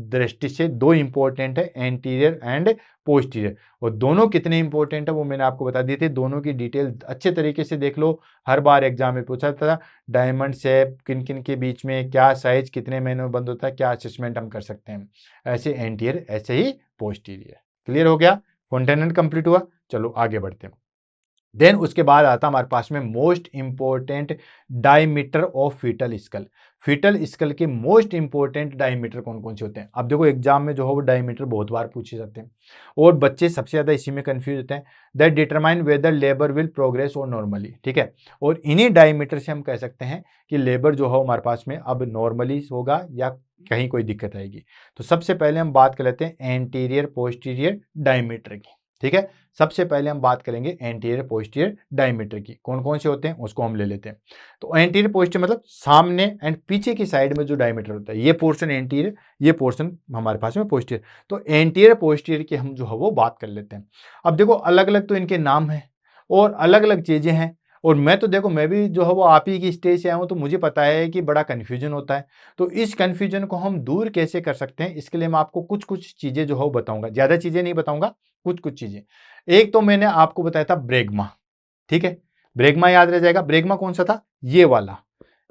दृष्टि से 2 इंपॉर्टेंट है, एंटीरियर एंड पोस्टीरियर। और दोनों कितने इंपॉर्टेंट है वो मैंने आपको बता दिए थे। दोनों की डिटेल अच्छे तरीके से देख लो, हर बार एग्जाम में पूछा था। डायमंड शेप, किन किन के बीच में क्या साइज, कितने महीनों में बंद होता है, क्या असेसमेंट हम कर सकते हैं। ऐसे एंटीरियर, ऐसे ही पोस्टीरियर। क्लियर हो गया? फोंटेनल कंप्लीट हुआ, चलो आगे बढ़ते हैं। देन उसके बाद आता हमारे पास में most important diameter of fetal skull. Fetal skull के मोस्ट इंपॉर्टेंट डायमीटर कौन कौन से होते हैं? अब देखो एग्जाम में जो है वो डायमीटर बहुत बार पूछे जाते हैं और बच्चे सबसे ज्यादा इसी में कंफ्यूज होते हैं। That determine whether labour will progress और नॉर्मली। ठीक है, और इन्हीं डायमीटर से हम कह सकते हैं कि लेबर जो है हमारे पास में अब नॉर्मली होगा या कहीं कोई दिक्कत आएगी। तो सबसे पहले हम बात कर लेते हैं एंटीरियर पोस्टीरियर डायमीटर की। ठीक है, सबसे पहले हम बात करेंगे एंटीरियर पोस्टीरियर डायमीटर की। कौन कौन से होते हैं उसको हम ले लेते हैं। तो एंटीरियर पोस्टीरियर मतलब सामने एंड पीछे की साइड में जो डायमीटर होता है, ये पोर्शन एंटीरियर, ये पोर्शन हमारे पास में पोस्टीरियर। तो एंटीरियर पोस्टीरियर की हम जो है वो बात कर लेते हैं। अब देखो अलग अलग तो इनके नाम है और अलग अलग चीजें हैं। और मैं तो देखो, मैं भी जो है वो आप ही की स्टेज से आया हूं, तो मुझे पता है कि बड़ा कंफ्यूजन होता है। तो इस कंफ्यूजन को हम दूर कैसे कर सकते हैं, इसके लिए मैं आपको कुछ कुछ चीजें जो है वो बताऊंगा। ज्यादा चीजें नहीं बताऊंगा, कुछ कुछ चीजें। एक तो मैंने आपको बताया था ब्रेगमा। ठीक है, ब्रेगमा याद रह जाएगा। ब्रेगमा कौन सा था? ये वाला,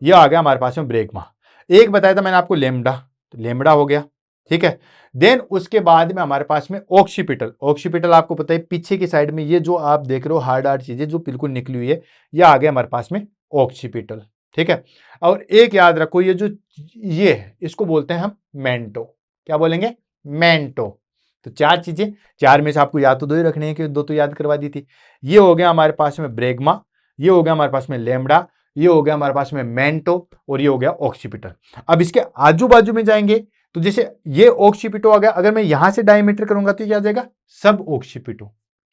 ये आ गया हमारे पास में ब्रेगमा। एक बताया था मैंने आपको लेमडा, तो लेमडा हो गया। ठीक है, देन उसके बाद में हमारे पास में ऑक्सीपिटल। ऑक्सीपिटल आपको पता है पीछे की साइड में ये जो आप देख रहे हो हार्ड हार्ड चीजें जो बिल्कुल निकली हुई है, ये आ गया हमारे पास में ऑक्सीपिटल। ठीक है, और एक याद रखो, ये जो ये है इसको बोलते हैं हम मेंटो। क्या बोलेंगे? मेंटो। तो 4 चीजें, 4 में से आपको याद तो 2 ही रखने हैं कि 2 तो याद करवा दी थी। ये हो गया हमारे पास में ब्रेगमा, ये हो गया हमारे पास में लेमडा, ये हो गया हमारे पास में मेंटो और ये हो गया ऑक्सीपिटल। अब इसके आजू बाजू में जाएंगे तो जैसे ये ऑक्सीपिटो आ गया, अगर मैं यहां से डायमीटर करूंगा तो क्या आ जाएगा? सब ऑक्सीपिटो।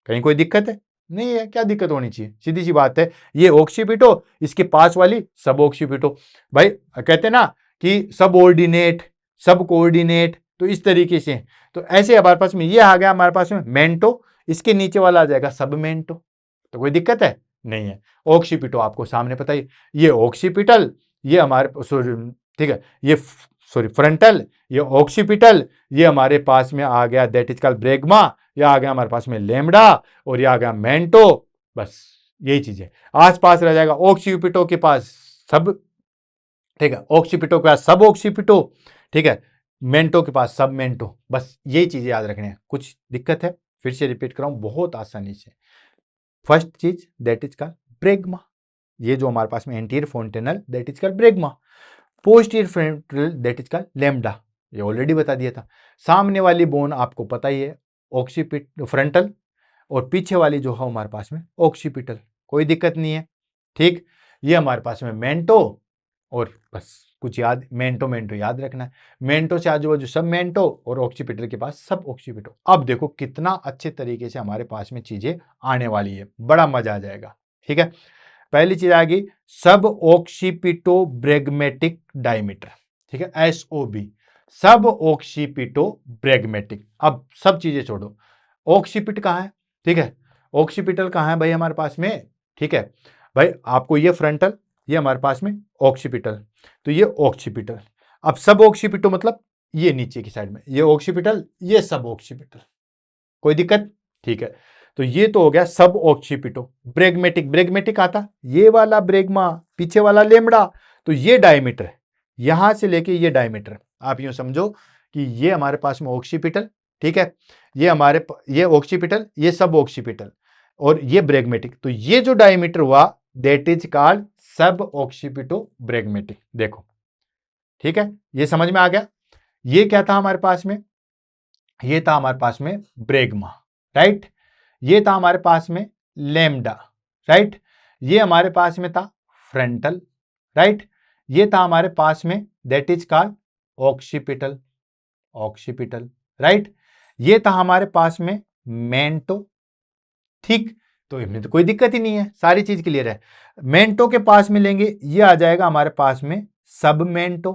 कहीं कोई दिक्कत है? नहीं है, क्या दिक्कत होनी चाहिए? सीधी सी बात है, ये ऑक्सीपिटो, इसके पास वाली सब ऑक्सीपिटो। भाई कहते हैं ना कि सब ऑर्डिनेट, सब कोऑर्डिनेट, तो इस तरीके से। तो ऐसे हमारे पास में ये आ गया हमारे पास में मेंटो, इसके नीचे वाला आ जाएगा सब मेंटो। तो कोई दिक्कत है? नहीं है। ऑक्सीपिटो आपको सामने पता ही, ये ऑक्सीपिटल, ये हमारे सॉरी, ठीक है, ये सॉरी फ्रंटल, ये ऑक्सीपिटल, ये हमारे पास में आ गया दैट इज कॉल्ड ब्रेगमा, ये आ गया हमारे पास में लेमडा और ये आ गया मेंटो। बस यही चीज है। आसपास रह जाएगा ऑक्सीपिटो के पास सब, ठीक है, ऑक्सीपिटो के पास सब ऑक्सीपिटो, ठीक है, मेंटो के पास सब मेंटो। बस यही चीजें याद रखने हैं। कुछ दिक्कत है? फिर से रिपीट कराऊं बहुत आसानी से। फर्स्ट चीज दैट इज कॉल्ड ब्रेगमा। ये जो हमारे पास में anterior frontal that is called bregma, posterior frontal that is called lambda, ये ऑलरेडी बता दिया था। सामने वाली बोन आपको पता ही है ऑक्सीपिट फ्रंटल, और पीछे वाली जो है हमारे पास में ऑक्सीपिटल, कोई दिक्कत नहीं है। ठीक, ये हमारे पास में मेंटो, और बस कुछ याद मेंटो मेंटो याद रखना है, मेंटो से आजू बाजू सब मेंटो और ऑक्सीपिटल के पास सब ऑक्सीपिटो। अब देखो कितना अच्छे तरीके से हमारे पास में चीजें आने वाली है, बड़ा मजा आ जाएगा। ठीक है, पहली चीज आ गई सब ऑक्सीपिटो ब्रेगमेटिक डायमीटर। ठीक है, SOB, सब ऑक्सीपिटो ब्रेगमेटिक। अब सब चीजें छोड़ो, ऑक्सीपिट कहाँ है? ठीक है, ऑक्सीपिटल कहाँ है भाई हमारे पास में? ठीक है भाई, आपको ये फ्रंटल, ये हमारे पास में ऑक्सीपिटल, तो ये ऑक्सीपिटल। अब सब ऑक्सीपिटो मतलब ये नीचे की साइड में, ये ऑक्सीपिटल, ये सब ऑक्सीपिटल, कोई दिक्कत? ठीक है, तो ये तो हो गया सब ऑक्सीपिटो। ब्रेगमेटिक, ब्रेगमेटिक आता ये वाला ब्रेगमा, पीछे वाला लेमड़ा, तो ये डायमीटर है, यहां से लेके ये डायमीटर, आप यूं समझो कि ये हमारे पास में ऑक्सीपिटल, ठीक है, ये ऑक्सीपिटल, ये सब ऑक्सीपिटल, और ये ब्रेगमेटिक, तो ये जो डायमीटर हुआ दैट इज कॉल्ड सब ऑक्सीपिटो ब्रेगमेटिक। देखो, ठीक है, ये समझ में आ गया। ये क्या था हमारे पास में? ये था हमारे पास में ब्रेगमा, राइट। ये था हमारे पास में लेम्डा, राइट। ये हमारे पास में था फ्रंटल, राइट। ये था हमारे पास में that is called occipital, occipital, right. ये था हमारे पास में मेंटो। ठीक, तो इसमें तो कोई दिक्कत ही नहीं है, सारी चीज क्लियर है। मेंटो के पास में लेंगे, ये आ जाएगा हमारे पास में सब मेंटो।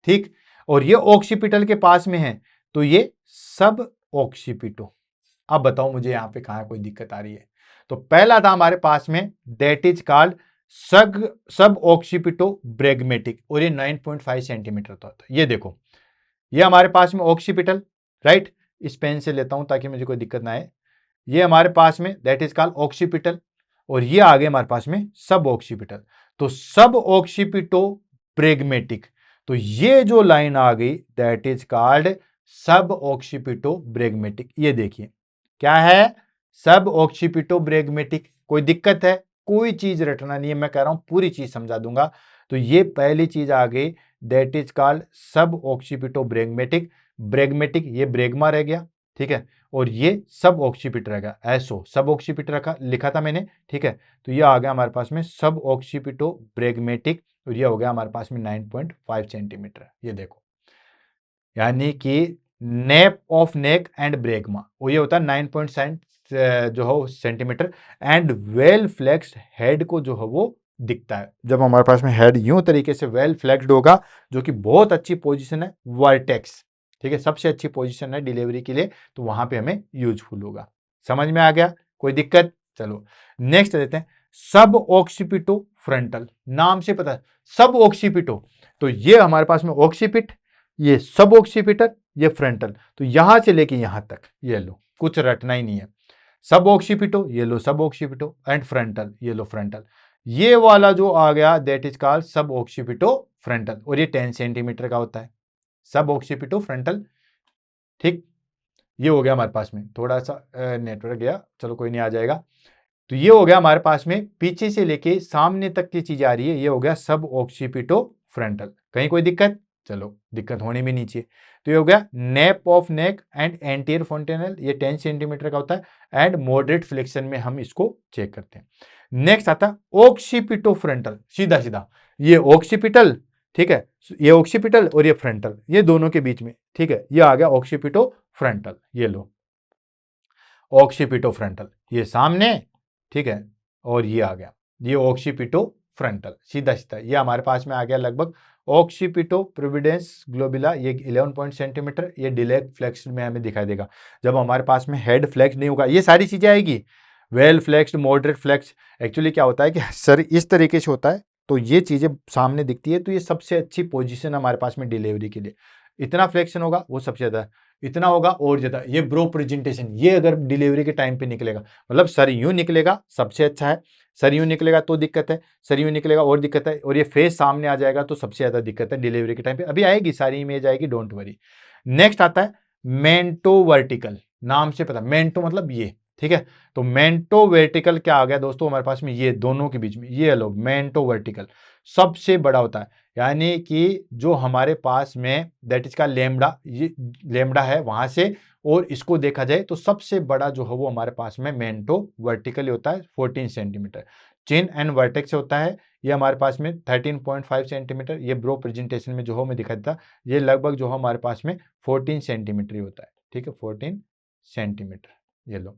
ठीक, और ये ऑक्सीपिटल के पास में है, तो ये सब ऑक्सीपिटो। अब बताओ मुझे यहां पे कहां कोई दिक्कत आ रही है? तो पहला था हमारे पास में दैट इज कॉल्ड सब ऑक्सीपिटो ब्रेगमेटिक, और ये 9.5 सेंटीमीटर था। तो ये देखो, ये हमारे पास में ऑक्सीपिटल, राइट। इस पेन से लेता हूं ताकि मुझे कोई दिक्कत ना आए। ये हमारे पास में दैट इज कॉल्ड ऑक्सीपिटल, और ये आगे हमारे पास में सब ऑक्सीपिटल, तो सब ऑक्सीपिटो ब्रेगमेटिक। तो ये जो लाइन आ गई दैट इज कॉल्ड सब ऑक्सीपिटो ब्रेगमेटिक। ये देखिए क्या है, सब ऑक्सीपिटो ब्रेगमेटिक। कोई दिक्कत है? कोई चीज रटना नहीं है, मैं कह रहा हूं पूरी चीज समझा दूंगा। तो ये पहली चीज आ गई दैट इज कॉल्ड सब ऑक्सीपिटो ब्रेगमेटिक। ब्रेगमेटिक ये ब्रेगमा रह गया, ठीक है, और ये सब ऑक्सीपिट रहेगा, ऐसो सब ऑक्सीपिट रखा लिखा था मैंने, ठीक है। तो ये आ गया हमारे पास में सब ऑक्सीपिटो ब्रेगमेटिक, और ये हो गया हमारे पास में 9.5 सेंटीमीटर। ये देखो, यानी कि nape of neck and bregma, वो ये होता है 9.5 जो हो centimetre, and well flex head को जो है वो दिखता है। जब हमारे पास में हेड यूं तरीके से वेल फ्लेक्स्ड होगा, जो कि बहुत अच्छी पोजीशन है, वर्टेक्स, ठीक है, सबसे अच्छी पोजीशन है डिलीवरी के लिए, तो वहां पे हमें यूजफुल होगा। समझ में आ गया? कोई दिक्कत? चलो नेक्स्ट देते हैं सब ऑक्सीपिटो फ्रंटल। नाम से पता है सब ऑक्सीपिटो, तो ये हमारे पास में ऑक्सीपिट, ये सब ऑक्सीपिटल, ये फ्रंटल, तो यहां से लेके यहां तक ये लो, कुछ रटना ही नहीं है। सब ऑक्सीपिटो, ये लो सब ऑक्सीपिटो, एंड फ्रंटल, ये लो फ्रंटल। ये वाला जो आ गया दैट इज कॉल्ड सब ऑक्सीपिटो फ्रंटल, और ये 10 सेंटीमीटर का होता है सब ऑक्सीपिटो फ्रंटल। ठीक, ये हो गया हमारे पास में, थोड़ा सा नेटवर्क गया, चलो कोई नहीं, आ जाएगा। तो ये हो गया हमारे पास में पीछे से लेके सामने तक की चीज आ रही है, ये हो गया सब ऑक्सीपिटो फ्रंटल। कहीं कोई दिक्कत? चलो दिक्कत होनी भी नहीं चाहिए। तो ये हो गया nape of neck and anterior fontanel, ये 10 सेंटीमीटर का होता है, एंड मॉडरेट फ्लेक्शन में हम इसको चेक करते हैं। नेक्स्ट आता है ऑक्सीपिटो फ्रंटल, सीधा सीधा ये ऑक्सीपिटल, ठीक है, ये ऑक्सीपिटल और ये फ्रंटल, ये दोनों के बीच में, ठीक है, ये आ गया ऑक्सीपिटो फ्रंटल। ये लो ऑक्सीपिटो फ्रंटल, ये सामने, ठीक है, और ये आ गया ये ऑक्सीपिटो फ्रंटल, सीधा सीधा ये हमारे पास में आ गया लगभग ऑक्सीपिटो प्रोविडेंस ग्लोबुला, ये 11 सेंटीमीटर, ये डिलेग फ्लेक्स में हमें दिखाई देगा। जब हमारे पास में हेड फ्लेक्स नहीं होगा, ये सारी चीजें आएगी, well flexed, moderate flex. Actually क्या होता है कि सर इस तरीके से होता है, तो ये चीजें सामने दिखती है, तो ये सबसे अच्छी पोजीशन हमारे पास में डिलीवरी के लिए। इतना फ्लेक्शन होगा वो सबसे ज्यादा, इतना होगा और ज्यादा, ये ब्रो प्रेजेंटेशन, ये अगर डिलीवरी के टाइम पे निकलेगा, मतलब सर यूं निकलेगा सबसे अच्छा है, सर यूं निकलेगा तो दिक्कत है, सर यूं निकलेगा और दिक्कत है, और ये फेस सामने आ जाएगा तो सबसे ज्यादा दिक्कत है डिलीवरी के टाइम पे। अभी आएगी सारी इमेज आएगी, डोंट वरी। नेक्स्ट आता है मेंटो वर्टिकल, नाम से पता, मेंटो मतलब ये ठीक है। तो मेंटो वर्टिकल क्या आ गया दोस्तों हमारे पास में, ये दोनों के बीच में, ये लो मेंटो वर्टिकल सबसे बड़ा होता है, यानी कि जो हमारे पास में दैट इज का लेमडा, ये लेमडा है वहां से, और इसको देखा जाए तो सबसे बड़ा जो है वो हमारे पास में मेंटो वर्टिकल होता है 14 सेंटीमीटर। चिन एंड वर्टेक्स होता है ये हमारे पास में 13.5 सेंटीमीटर, ये ब्रो प्रेजेंटेशन में जो हो मैं दिखाया था, ये लगभग जो है हमारे पास में 14 सेंटीमीटर ही होता है। ठीक है, 14 सेंटीमीटर। ये लो,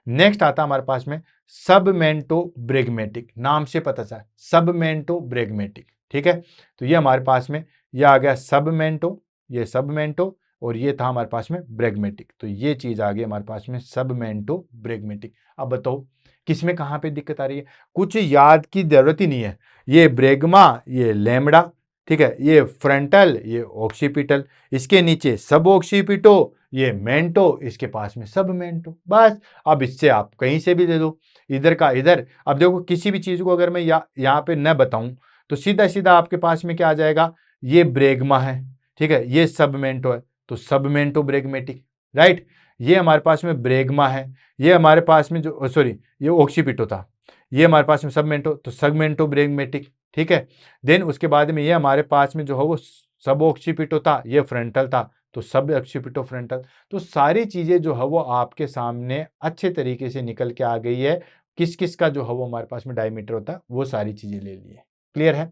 नेक्स्ट आता है हमारे पास में सबमेंटो ब्रेगमेटिक, नाम से पता चला सबमेंटो ब्रेगमेटिक। ठीक है, तो ये हमारे पास में ये आ गया सबमेंटो, ये सबमेंटो, और ये था हमारे पास में ब्रेगमेटिक। तो ये चीज आ गई हमारे पास में सबमेंटो ब्रेगमेटिक। अब बताओ किसमें कहां पे दिक्कत आ रही है, कुछ याद की जरूरत ही नहीं है। ये ब्रेगमा, ये लेमड़ा, ठीक है, ये फ्रंटल, ये ऑक्सीपिटल, इसके नीचे सब ऑक्सीपिटो, ये मेंटो, इसके पास में सब मेंटो, बस। अब इससे आप कहीं से भी दे दो, इधर का इधर। अब देखो किसी भी चीज को अगर मैं यहाँ पे न बताऊं तो सीधा सीधा आपके पास में क्या आ जाएगा, ये ब्रेगमा है, ठीक है, ये सबमेंटो है, तो सबमेंटो ब्रेगमेटिक, राइट। ये हमारे पास में ब्रेगमा है, ये हमारे पास में जो सॉरी ये ऑक्सीपिटो था, ये हमारे पास में सबमेंटो, तो सेगमेंटो ब्रेगमेटिक। ठीक है, देन उसके बाद में ये हमारे पास में जो है वो सब ऑक्सीपिटो था, ये फ्रंटल था, तो सब ऑक्सीपिटो फ्रंटल। तो सारी चीजें जो है वो आपके सामने अच्छे तरीके से निकल के आ गई है, किस किस का जो है वो हमारे पास में डायमीटर होता है, वो सारी चीजें ले लिए। क्लियर है।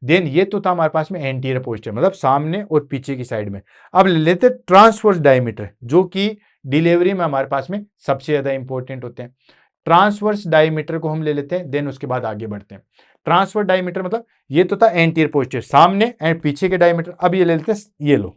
देन ये तो था हमारे पास में एंटीरियर पोस्टीरियर, मतलब सामने और पीछे की साइड में। अब ले लेते ट्रांसवर्स डायमीटर, जो कि डिलीवरी में हमारे पास में सबसे ज्यादा इंपॉर्टेंट होते हैं। ट्रांसवर्स डायमीटर को हम ले लेते हैं, देन उसके बाद आगे बढ़ते हैं। ट्रांसवर्स डायमीटर मतलब ये तो था एंटीरियर पोस्टीरियर, सामने एंड पीछे के डायमीटर। अब ये ले लेते हैं, ये लो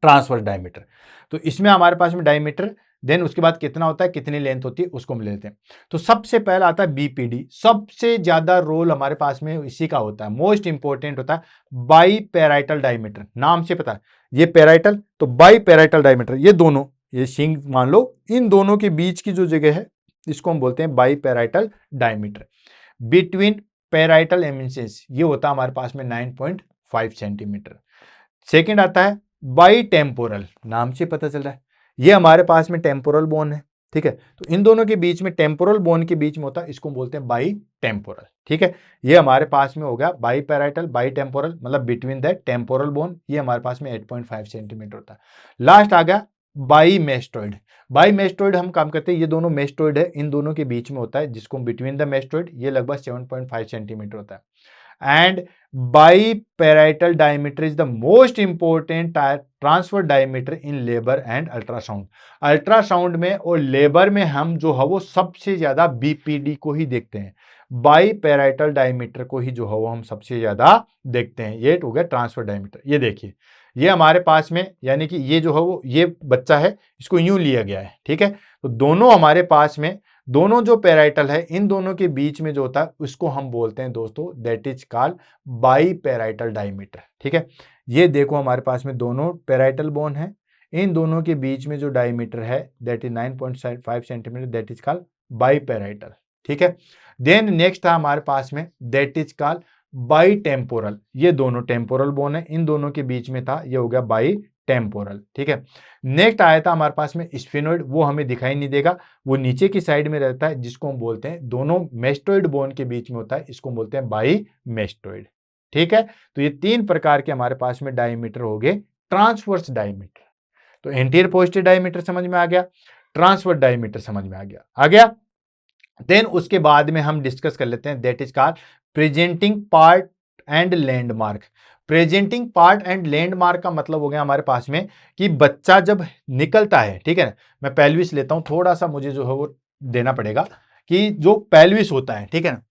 ट्रांसवर्स डायमीटर। तो इसमें हमारे पास में डायमीटर, देन उसके बाद कितना होता है, कितनी लेंथ होती है, उसको हम ले लेते हैं। तो सबसे पहला आता है बीपीडी, सबसे ज्यादा रोल हमारे पास में इसी का होता है, मोस्ट इंपॉर्टेंट होता है बाई पैराइटल डायमीटर, नाम से पता है ये पैराइटल, तो बाई पैराइटल डायमीटर, ये दोनों, ये सिंग मान लो, इन दोनों के बीच की जो जगह है इसको हम बोलते हैं by parietal diameter. Between parietal eminence ये होता है हमारे पास में 9.5 सेंटीमीटर। सेकेंड आता है बाई टेम्पोरल, नाम से पता चल रहा है ये हमारे पास में टेम्पोरल बोन है। ठीक है, तो इन दोनों के बीच में टेम्पोरल बोन के बीच में होता है, इसको बोलते हैं बाई टेम्पोरल। ठीक है, ये हमारे पास में हो गया बाई पैराइटल बाई टेम्पोरल, मतलब बिटवीन द टेम्पोरल बोन, ये हमारे पास में 8.5 सेंटीमीटर होता है। लास्ट आ गया बाई मेस्टोइड। बाई मेस्टोइड हम काम करते हैं, ये दोनों मेस्टोइड है, इन दोनों के बीच में होता है, जिसको बिटवीन द मेस्टोइड, ये लगभग 7.5 सेंटीमीटर होता है। and biparietal diameter is the most important transfer diameter in labor and ultrasound। Ultrasound में और लेबर में हम जो है वो सबसे ज्यादा बीपीडी को ही देखते हैं, बाईपैराइटल डायमीटर को ही जो है वो हम सबसे ज्यादा देखते हैं। ये हो गया ट्रांसफर डायमीटर। ये देखिए ये हमारे पास में, यानी कि ये जो है वो ये बच्चा है, इसको यूं लिया गया है। ठीक है, तो दोनों हमारे पास में, दोनों जो पैराइटल है, इन दोनों के बीच में जो होता है उसको हम बोलते हैं दोस्तों that is called by parietal diameter. ठीक है, ये देखो हमारे पास में दोनों पैराइटल बोन है, इन दोनों के बीच में जो डायमीटर है that is 9.5 centimetre, that is called by parietal. ठीक है, देन नेक्स्ट था हमारे पास में that is called by temporal, ये दोनों टेम्पोरल बोन है, इन दोनों के बीच में था, ये हो गया बाई टेम्पोरल। ठीक है, नेक्स्ट आया था हमारे पास में स्फेनोइड, वो हमें दिखाई नहीं देगा, वो नीचे की साइड में रहता है, जिसको हम बोलते हैं दोनों मेस्टोइड बोन के बीच में होता है, इसको हम बोलते हैं बाई मेस्टोइड। ठीक है, तो ये तीन प्रकार के हमारे पास में डायमीटर हो गए ट्रांसवर्स डायमीटर। तो एंटीरियर पोस्टीरियर डायमीटर समझ में आ गया, ट्रांसवर्स डायमीटर समझ में आ गया। देन उसके बाद में हम डिस्कस कर लेते हैं that is called presenting part and landmark. Presenting part and landmark का मतलब हो गया हमारे पास में कि बच्चा जब निकलता है, ठीक है ना, मैं पेल्विस लेता हूं, थोड़ा सा मुझे जो है वो देना पड़ेगा कि जो पेल्विस होता है, ठीक है ना,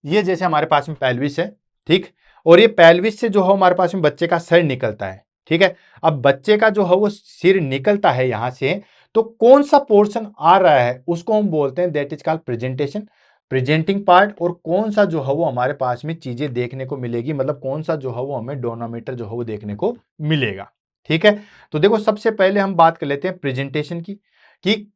ये जैसे हमारे पास में पेल्विस है, ठीक, और ये पेल्विस से जो है हमारे पास में बच्चे का सिर निकलता है। ठीक है, अब बच्चे का जो है वो सिर निकलता है यहां से, तो कौन सा पोर्शन आ रहा है उसको हम बोलते हैं that is called presentation, presenting part, और कौन सा जो है वो हमारे पास में चीजें देखने को मिलेगी, मतलब कौन सा जो है वो हमें डोनोमीटर जो है वो देखने को मिलेगा। ठीक है, तो देखो सबसे पहले हम बात कर लेते हैं प्रेजेंटेशन की, कि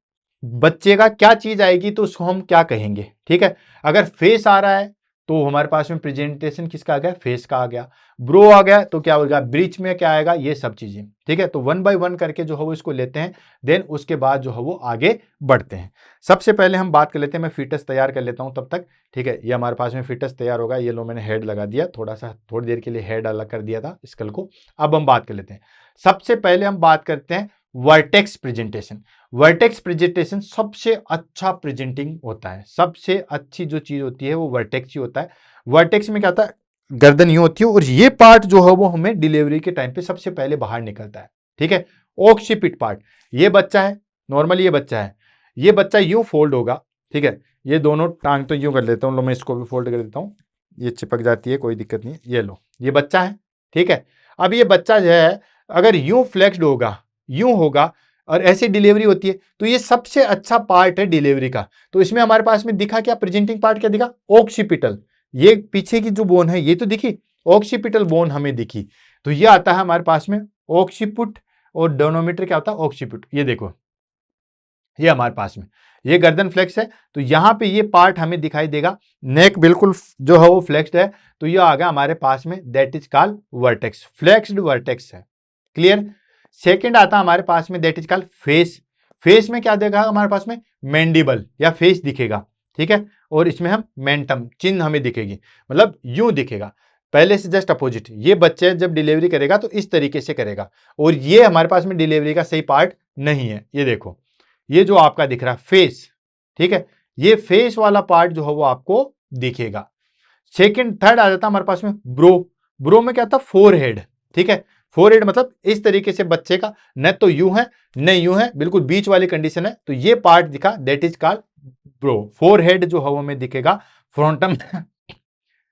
बच्चे का क्या चीज आएगी तो उसको हम क्या कहेंगे। ठीक है, अगर फेस आ रहा है तो हमारे पास में प्रेजेंटेशन किसका आ गया, फेस का आ गया। ब्रो आ गया तो क्या होगा, ब्रीच में क्या आएगा, ये सब चीजें। ठीक है, तो 1 बाय 1 करके जो है वो इसको लेते हैं, देन उसके बाद जो है वो आगे बढ़ते हैं। सबसे पहले हम बात कर लेते हैं, मैं फीटस तैयार कर लेता हूं तब तक। ठीक है, ये हमारे पास में फीटस तैयार होगा। ये लो मैंने हेड लगा दिया, थोड़ी देर के लिए हेड अलग कर दिया था स्कल को। अब हम बात कर लेते हैं, सबसे पहले हम बात करते हैं वर्टेक्स प्रेजेंटेशन। वर्टेक्स प्रेजेंटेशन सबसे अच्छा प्रेजेंटिंग होता है, सबसे अच्छी जो चीज होती है वो वर्टेक्स ही होता है। वर्टेक्स में क्या होता है, गर्दन यूं होती है और ये पार्ट जो है वो हमें डिलीवरी के टाइम पे सबसे पहले बाहर निकलता है। ठीक है, ऑक्सीपिट पार्ट, ये बच्चा है, नॉर्मली ये बच्चा है, ये बच्चा यूं फोल्ड होगा। ठीक है, ये दोनों टांग तो यूं कर लेता हूं, लो मैं इसको भी फोल्ड कर देता हूं, ये चिपक जाती है, कोई दिक्कत नहीं। ये लो, ये बच्चा है। ठीक है, अब ये बच्चा जो है अगर यूं फ्लेक्स्ड होगा, यूं होगा और ऐसी डिलीवरी होती है, तो ये सबसे अच्छा पार्ट है डिलीवरी का। तो इसमें हमारे पास में दिखा क्या, प्रेजेंटिंग पार्ट क्या दिखा, ऑक्सीपिटल। ये पीछे की जो बोन है ये तो दिखी, ऑक्सीपिटल बोन हमें दिखी। तो ये आता है हमारे पास में ऑक्सीपुट, और डोनोमीटर क्या होता है, ऑक्सीपुट। ये देखो, ये हमारे पास में ये गर्दन फ्लेक्स है, तो यहां पे ये पार्ट हमें दिखाई देगा। नेक बिल्कुल जो है वो फ्लेक्स्ड है, तो ये आ गया हमारे पास में, that is called vertex, flexed vertex है। क्लियर। सेकंड आता हमारे पास में, that is called face. Face में क्या देगा हमारे पास में, मैंडिबल या फेस दिखेगा। ठीक है, और इसमें हम मेंटम, चिन्ह हमें दिखेगी, मतलब यूं दिखेगा, पहले से जस्ट अपोजिट। ये बच्चे जब डिलीवरी करेगा तो इस तरीके से करेगा, और ये हमारे पास में डिलीवरी का सही पार्ट नहीं है। ये देखो, ये जो आपका दिख रहा है फेस, ठीक है, ये फेस वाला पार्ट जो है वो आपको दिखेगा। सेकंड थर्ड आ जाता है हमारे पास में ब्रो। ब्रो में क्या था, फोरहेड। ठीक है, फोरहेड मतलब इस तरीके से बच्चे का न तो यूं है न यूं है, बिल्कुल बीच वाली कंडीशन है, तो ये पार्ट दिखा, that is called bro. Forehead जो है वो हमें दिखेगा, फ्रंटम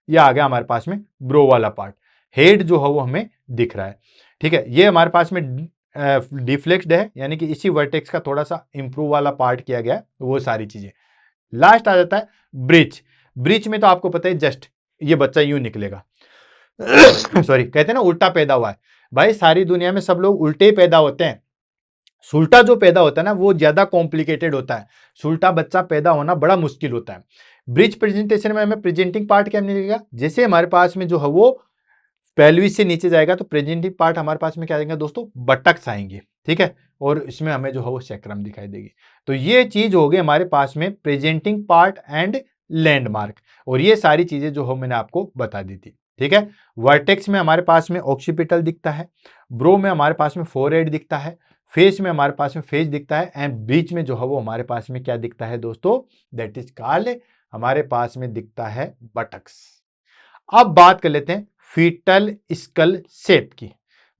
ये आ गया हमारे पास में ब्रो वाला पार्ट। हेड जो है वो हमें दिख रहा है। ठीक है, ये हमारे पास में डिफ्लेक्स्ड है, यानी कि इसी वर्टेक्स का थोड़ा सा इंप्रूव वाला पार्ट किया गया है, वो सारी चीजें। लास्ट आ जाता है ब्रिज। ब्रिज में तो आपको पता है, जस्ट ये बच्चा यूं निकलेगा सॉरी, कहते हैं ना उल्टा पैदा हुआ है। भाई सारी दुनिया में सब लोग उल्टे ही पैदा होते हैं, सुल्टा जो पैदा होता है ना वो ज्यादा कॉम्प्लिकेटेड होता है। सुल्टा बच्चा पैदा होना बड़ा मुश्किल होता है। ब्रिज प्रेजेंटेशन में हमें प्रेजेंटिंग पार्ट क्या मिलेगा, जैसे हमारे पास में जो है वो पेल्विस से नीचे जाएगा, तो प्रेजेंटिंग पार्ट हमारे पास में क्या आएगा दोस्तों, बटक्स आएंगे। ठीक है, और इसमें हमें जो है वो सैक्रम दिखाई देगी। तो ये चीज हो गई हमारे पास में प्रेजेंटिंग पार्ट एंड लैंडमार्क, और ये सारी चीजें जो हो मैंने आपको बता दी थी। ठीक है, वर्टेक्स में हमारे पास में ऑक्सीपिटल दिखता है, ब्रो में हमारे पास में फोरहेड दिखता है, फेस में हमारे पास में फेस दिखता है, एंड बीच में जो है वो हमारे पास में क्या दिखता है दोस्तों, दैट इज कॉल्ड, हमारे पास में दिखता है बटक्स। अब बात कर लेते हैं फीटल स्कल शेप की।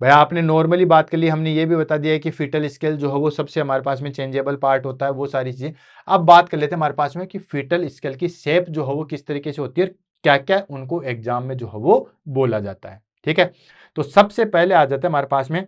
भाई आपने नॉर्मली बात कर ली, हमने ये भी बता दिया है कि फीटल स्केल जो है वो सबसे हमारे पास में चेंजेबल पार्ट होता है, वो सारी चीजें। अब बात कर लेते हैं हमारे पास में कि फीटल स्केल की शेप जो है वो किस तरीके से होती है, क्या क्या उनको एग्जाम में जो है वो बोला जाता है। ठीक है, तो सबसे पहले आ जाता है हमारे पास में,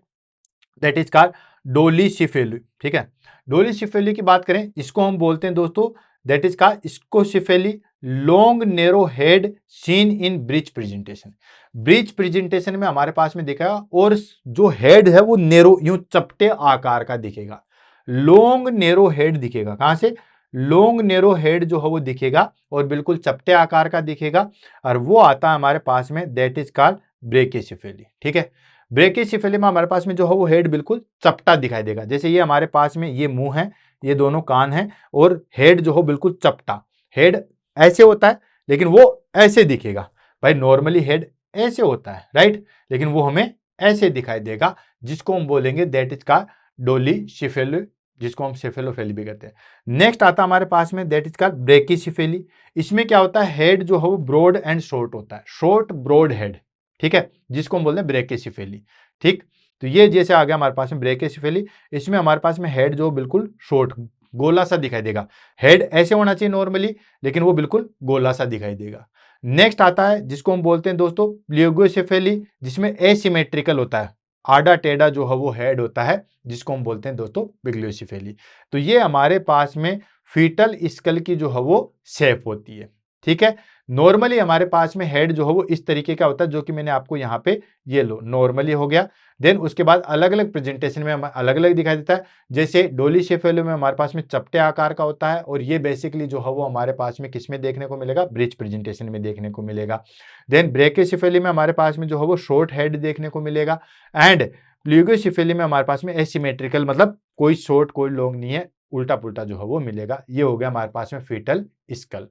दैट इज कॉल्ड डोलीशिफेली। ठीक है, डोलीशिफेली की बात करें, इसको हम बोलते हैं दोस्तों, that is called scaphocephaly, long narrow head seen in breech presentation. Breech presentation में हमारे पास में दिखेगा, और जो हेड है वो नेरो, यूं चपटे आकार का दिखेगा, लॉन्ग नेरो हेड दिखेगा। कहां से, लॉन्ग नेरो हेड जो है वो दिखेगा, और बिल्कुल चपटे आकार का दिखेगा, और वो आता है हमारे पास में, दैट इज कॉल्ड ब्रेकियोसेफेली। ठीक है, ब्रेकियोसेफेली में हमारे पास में जो है वो हेड बिल्कुल चपटा दिखाई देगा, जैसे ये हमारे पास में ये मुंह है, ये दोनों कान है, और हेड जो हो बिल्कुल चपटा। हेड ऐसे होता है लेकिन वो ऐसे दिखेगा। भाई नॉर्मली हेड ऐसे होता है, राइट, लेकिन वो हमें ऐसे दिखाई देगा, जिसको हम बोलेंगे दैट इज का डोलीशिफेली, जिसको हम सेफेलोफेली भी कहते हैं। नेक्स्ट आता है हमारे पास में, दैट इज का ब्रेकियोसेफेली। इसमें क्या होता है, हेड जो है वो ब्रॉड एंड शॉर्ट होता है, शॉर्ट ब्रॉड हेड। ठीक है, जिसको हम बोलते हैं ब्रेकियोसेफेली। ठीक, तो ये जैसे आ गया हमारे पास में ब्रेकियोसेफेली, इसमें हमारे पास में हेड जो बिल्कुल शॉर्ट गोला सा दिखाई देगा। हेड ऐसे होना चाहिए नॉर्मली, लेकिन वो बिल्कुल गोला सा दिखाई देगा। नेक्स्ट आता है जिसको हम बोलते हैं दोस्तों प्लियोगोसेफेली, जिसमें एसिमेट्रिकल होता है, आड़ा टेढ़ा जो है वो हेड होता है, जिसको हम बोलते हैं दोस्तों बिग्लियोसेफेली। तो ये हमारे पास में फीटल स्कल की जो है वो शेप होती है। ठीक है, नॉर्मली हमारे पास में हेड जो है वो इस तरीके का होता है, जो कि मैंने आपको यहाँ पे ये लो नॉर्मली हो गया। देन उसके बाद अलग अलग प्रेजेंटेशन में अलग अलग दिखाई देता है। जैसे डोलीशेफेलो में हमारे पास में चपटे आकार का होता है, और ये बेसिकली जो है वो हमारे पास में किस में देखने को मिलेगा, ब्रिज प्रेजेंटेशन में देखने को मिलेगा। देन ब्रैकियोसेफेली में हमारे पास में जो है वो शॉर्ट हेड देखने को मिलेगा। एंड प्लूजियोसेफेली में हमारे पास में एसिमेट्रिकल, मतलब कोई शॉर्ट कोई लॉन्ग नहीं है, उल्टा पुल्टा जो है वो मिलेगा। ये हो गया हमारे पास में फीटल स्कल।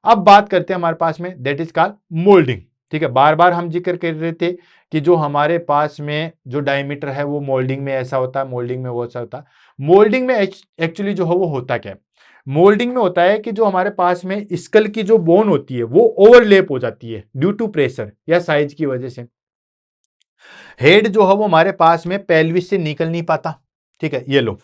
अब बात करते हैं हमारे पास में दैट इज कॉल्ड मोल्डिंग। ठीक है, बार बार हम जिक्र कर रहे थे कि जो हमारे पास में जो डायमीटर है वो मोल्डिंग में ऐसा होता है, मोल्डिंग में वो ऐसा होता है। मोल्डिंग में एक्चुअली जो है वो होता क्या है, मोल्डिंग में होता है कि जो हमारे पास में स्कल की जो बोन होती है वो ओवरलैप हो जाती है ड्यू टू प्रेशर या साइज की वजह से। हेड जो है वो हमारे पास में पेल्विस से निकल नहीं पाता। ठीक है, ये लो,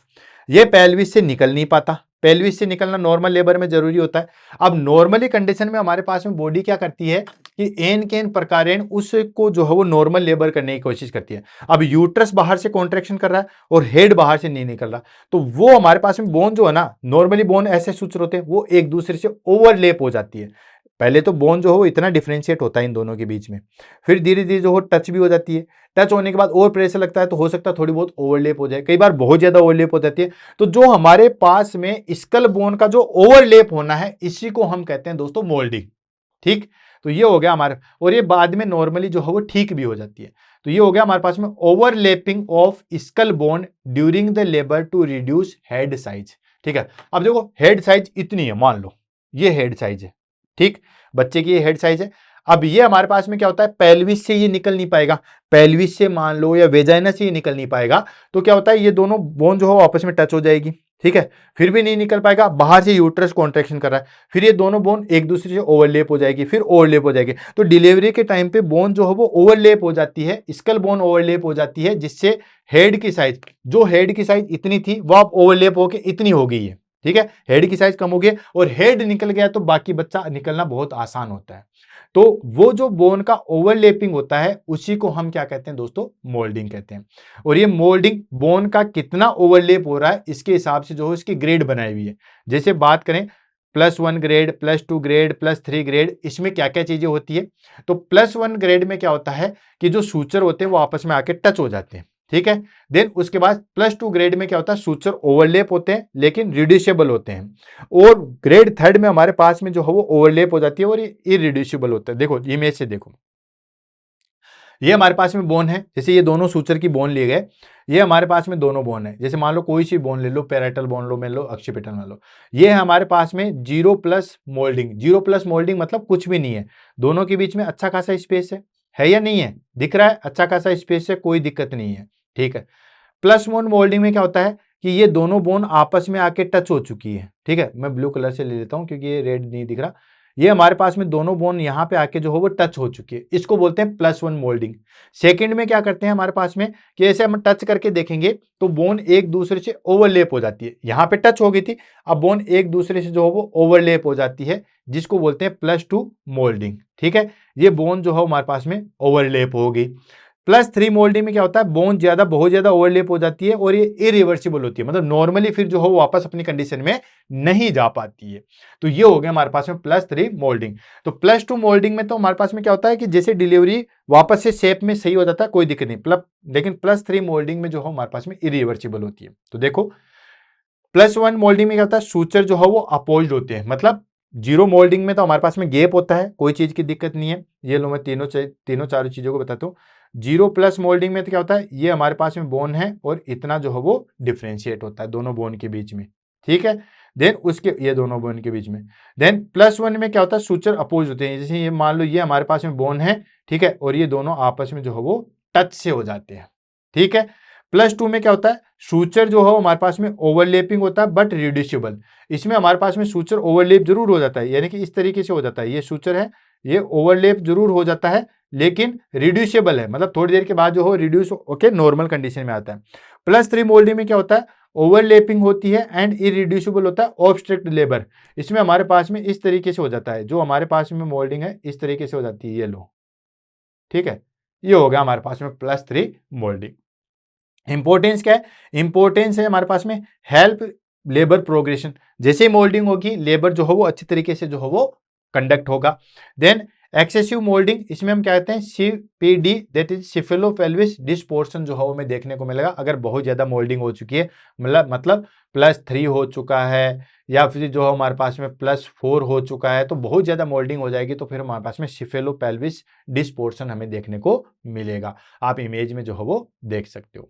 ये पेल्विस से निकल नहीं पाता। पेल्विस से निकलना नॉर्मल लेबर में जरूरी होता है। अब नॉर्मली कंडीशन में हमारे पास में बॉडी क्या करती है कि एन के एन प्रकारेण उसको जो है वो नॉर्मल लेबर करने की कोशिश करती है। अब यूट्रस बाहर से कॉन्ट्रेक्शन कर रहा है और हेड बाहर से नहीं निकल रहा, तो वो हमारे पास में बोन जो है ना, नॉर्मली बोन ऐसे सूत्र होते हैं, वो एक दूसरे से ओवरलेप हो जाती है। पहले तो बोन जो है वो इतना डिफरेंशिएट होता है इन दोनों के बीच में, फिर धीरे धीरे जो हो टच भी हो जाती है। टच होने के बाद और प्रेशर लगता है तो हो सकता है थोड़ी बहुत ओवरलेप हो जाए, कई बार बहुत ज्यादा ओवरलेप हो जाती है। तो जो हमारे पास में स्कल बोन का जो ओवरलेप होना है, इसी को हम कहते हैं दोस्तों मोल्डिंग। ठीक, तो ये हो गया हमारे, और ये बाद में नॉर्मली जो है वो ठीक भी हो जाती है। तो ये हो गया हमारे पास में overlapping of skull bone during the labour to reduce head size. ठीक है, अब देखो हेड साइज इतनी है, मान लो ये हेड साइज है। ठीक, बच्चे की ये हेड साइज है। अब ये हमारे पास में क्या होता है, पेल्विस से ये निकल नहीं पाएगा, पेल्विस से मान लो या वेजाइना से ये निकल नहीं पाएगा, तो क्या होता है ये दोनों बोन जो है आपस में टच हो जाएगी। ठीक है, फिर भी नहीं निकल पाएगा, बाहर से यूट्रस कॉन्ट्रैक्शन कर रहा है, फिर ये दोनों बोन एक दूसरे से ओवरलेप हो जाएगी, फिर ओवरलेप हो जाएगी। तो डिलीवरी के टाइम पे बोन जो है वो ओवरलेप हो जाती है, स्कल बोन ओवरलेप हो जाती है, जिससे हेड की साइज, जो हेड की साइज इतनी थी वो अब ओवरलेप होकर इतनी हो गई है। ठीक है, हेड की साइज कम हो गई और हेड निकल गया तो बाकी बच्चा निकलना बहुत आसान होता है। तो वो जो बोन का ओवरलेपिंग होता है उसी को हम क्या कहते हैं दोस्तों, मोल्डिंग कहते हैं। और ये मोल्डिंग बोन का कितना ओवरलेप हो रहा है इसके हिसाब से जो है इसकी ग्रेड बनाई हुई है। जैसे बात करें +1 ग्रेड, +2 ग्रेड, +3 ग्रेड, इसमें क्या क्या चीजें होती है। तो +1 ग्रेड में क्या होता है कि जो सूचर होते हैं वो आपस में आके टच हो जाते हैं। ठीक है, देन उसके बाद +2 ग्रेड में क्या होता है, सूचर ओवरलेप होते हैं लेकिन रिड्यूसेबल होते हैं। और ग्रेड थर्ड में हमारे पास में जो है वो ओवरलेप हो जाती है और ये इरिड्यूसिबल होता है। देखो इमेज से देखो, ये हमारे पास में बोन है, जैसे ये दोनों सूचर की बोन लिए गए, ये हमारे पास में दोनों बोन है। जैसे मान लो कोई सी बोन ले लो, पैराइटल बोन लो, मान लो अक्सीपिटल मान लो, ये है हमारे पास में 0+ मोल्डिंग। 0+ मोल्डिंग मतलब कुछ भी नहीं है, दोनों के बीच में अच्छा खासा स्पेस है या नहीं है, दिख रहा है, अच्छा खासा स्पेस है, कोई दिक्कत नहीं है। ठीक है, +1 मोल्डिंग में क्या होता है कि ये दोनों बोन आपस में आके टच हो चुकी है। ठीक है, मैं ब्लू कलर से ले लेता हूं क्योंकि ये रेड नहीं दिख रहा। ये हमारे पास में दोनों बोन यहाँ पे आके जो है वो टच हो चुकी है, इसको बोलते हैं +1 मोल्डिंग। सेकंड में क्या करते हैं हमारे पास में कि ऐसे हम टच करके देखेंगे तो बोन एक दूसरे से ओवरलेप हो जाती है, यहाँ पे टच हो गई थी, अब बोन एक दूसरे से जो है वो ओवरलेप हो जाती है, जिसको बोलते हैं +2 मोल्डिंग। ठीक है, ये बोन जो है हमारे पास में ओवरलेप हो गई। +3 मोल्डिंग में क्या होता है, बोन ज्यादा बहुत ज्यादा ओवरलेप हो जाती है और ये इरिवर्सिबल होती है, मतलब नॉर्मली फिर जो है वो वापस अपनी कंडीशन में नहीं जा पाती है। तो ये हो गया हमारे पास में +3 मोल्डिंग। तो +2 मोल्डिंग में तो हमारे पास में क्या होता है कि जैसे डिलीवरी वापस से शेप में सही हो जाता है, कोई दिक्कत नहीं, लेकिन +3 मोल्डिंग में जो है हमारे पास में इरिवर्सिबल होती है। तो देखो +1 मोल्डिंग में क्या होता है, सूचर जो है वो अपोज्ड होते हैं, मतलब 0 मोल्डिंग में तो हमारे पास में गैप होता है, कोई चीज की दिक्कत नहीं है। ये लो मैं तीनों चारों चीजों को बताता हूँ। 0+ मोल्डिंग में तो क्या होता है, ये हमारे पास में बोन है और इतना जो है वो डिफ्रेंशिएट होता है दोनों बोन के बीच में। ठीक है, देन उसके ये दोनों बोन के बीच में, देन +1 में क्या होता है, सूचर अपोज होते हैं। जैसे ये मान लो ये हमारे पास में बोन है, ठीक है, और ये दोनों आपस में जो है वो टच से हो जाते हैं। ठीक है, +2 में क्या होता है, सूचर जो है हमारे पास में ओवरलेपिंग होता है बट रिड्यूसिबल। इसमें हमारे पास में सूचर ओवरलेप जरूर हो जाता है, यानी कि इस तरीके से हो जाता है, ये सूचर है, ये ओवरलेप जरूर हो जाता है लेकिन रिड्यूसेबल है, मतलब थोड़ी देर के बाद जो हो रिड्यूस होके नॉर्मल कंडीशन में आता है। +3 मोल्डिंग में क्या होता है, ओवरलेपिंग होती है एंड इरिड्यूसिबल होता है ऑब्स्ट्रक्ट लेबर। इसमें हमारे पास में इस तरीके से हो जाता है, जो हमारे पास में मोल्डिंग है इस तरीके से हो जाती है, ये लो। ठीक है, ये हो गया हमारे पास में +3 मोल्डिंग। इंपॉर्टेंस क्या है, इंपॉर्टेंस है हमारे पास में हेल्प लेबर प्रोग्रेशन। जैसे ही मोल्डिंग होगी लेबर जो है वो अच्छी तरीके से जो है वो कंडक्ट होगा। देन एक्सेसिव मोल्डिंग, इसमें हम कहते हैं CPD, दैट इज सिफिलोपेल्विस डिस्पोर्शन जो है वो हमें देखने को मिलेगा अगर बहुत ज्यादा मोल्डिंग हो चुकी है, मतलब +3 हो चुका है या फिर जो है हमारे पास में +4 हो चुका है, तो बहुत ज्यादा मोल्डिंग हो जाएगी तो फिर हमारे पास में सिफिलोपेल्विस डिस्पोर्शन हमें देखने को मिलेगा। आप इमेज में जो है वो देख सकते हो।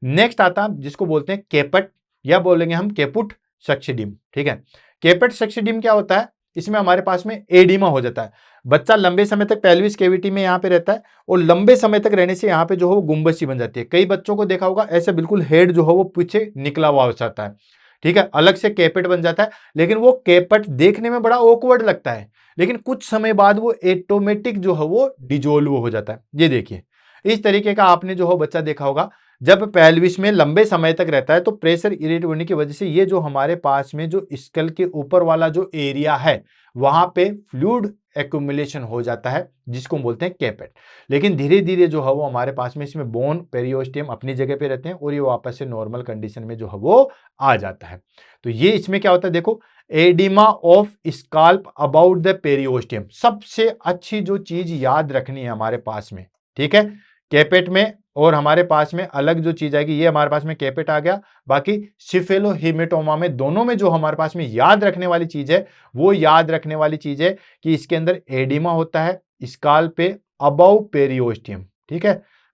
नेक्स्ट आता है जिसको बोलते हैं केपट या बोलेंगे हम केपुट सक्सिडियम। ठीक है, केपट सक्सिडियम क्या होता है, इसमें हमारे पास में एडिमा हो जाता है। बच्चा लंबे समय तक पेल्विस कैविटी में यहाँ पे रहता है और लंबे समय तक रहने से यहाँ पे जो है वो गुंबद सी बन जाती है। कई बच्चों को देखा होगा ऐसे बिल्कुल हेड जो है वो पीछे निकला हुआ हो जाता है। ठीक है, अलग से केपेट बन जाता है, लेकिन वो केपट देखने में बड़ा ऑकवर्ड लगता है, लेकिन कुछ समय बाद वो ऑटोमेटिक जो है वो डिजोल्व हो जाता है। ये देखिए, इस तरीके का आपने जो है बच्चा देखा होगा। जब पेल्विस में लंबे समय तक रहता है तो प्रेशर इरिटेट होने की वजह से ये जो हमारे पास में जो स्कल के ऊपर वाला जो एरिया है वहां पे फ्लूइड एक्यूमुलेशन हो जाता है जिसको हम बोलते हैं केपेट। लेकिन धीरे धीरे जो है वो हमारे पास में इसमें बोन पेरियोस्टियम अपनी जगह पे रहते हैं और ये वापस से नॉर्मल कंडीशन में जो है वो आ जाता है। तो ये इसमें क्या होता है, देखो, oedema of scalp about the periosteum, सबसे अच्छी जो चीज याद रखनी है हमारे पास में। ठीक है, केपेट में और हमारे पास में अलग जो चीज आएगी, ये हमारे पास में केपेट आ गया। बाकी सिफेलोहेमेटोमा में दोनों में जो हमारे पास में याद रखने वाली चीज है वो याद रखने वाली चीज है कि इसके अंदर एडिमा होता है स्काल पे अबाउ पेरियोस्टियम। ठीक है,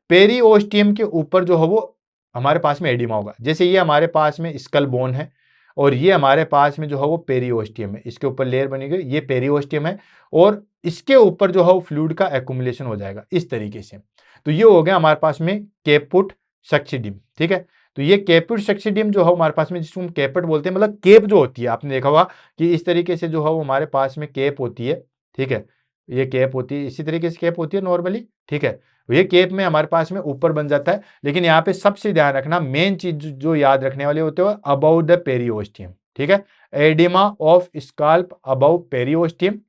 पेरियोस्टियम के ऊपर जो है वो हमारे पास में एडिमा होगा। जैसे ये हमारे पास में स्कल बोन है और ये हमारे पास में जो है वो पेरियोस्टियम है, इसके ऊपर लेयर बनी गई, ये पेरियोस्टियम है और इसके ऊपर जो है वो फ्लूइड का एक्यूमुलेशन हो जाएगा इस तरीके से। तो ये हो गया हमारे पास में केपुट सक्सिडियम। ठीक है, तो ये केपुट सक्सिडियम जो है हमारे पास में, जिसको हम केपट बोलते हैं, मतलब केप जो होती है, आपने देखा होगा कि इस तरीके से जो है वो हमारे पास में केप होती है। ठीक है, ये केप होती है, इसी तरीके से केप होती है नॉर्मली। ठीक है, ये केप में हमारे पास में ऊपर बन जाता है, लेकिन यहाँ पे सबसे ध्यान रखना, मेन चीज जो याद रखने वाले होते हैं अबाउट द पेरियोस्टियम। ठीक है, edema of scalp about periosteum,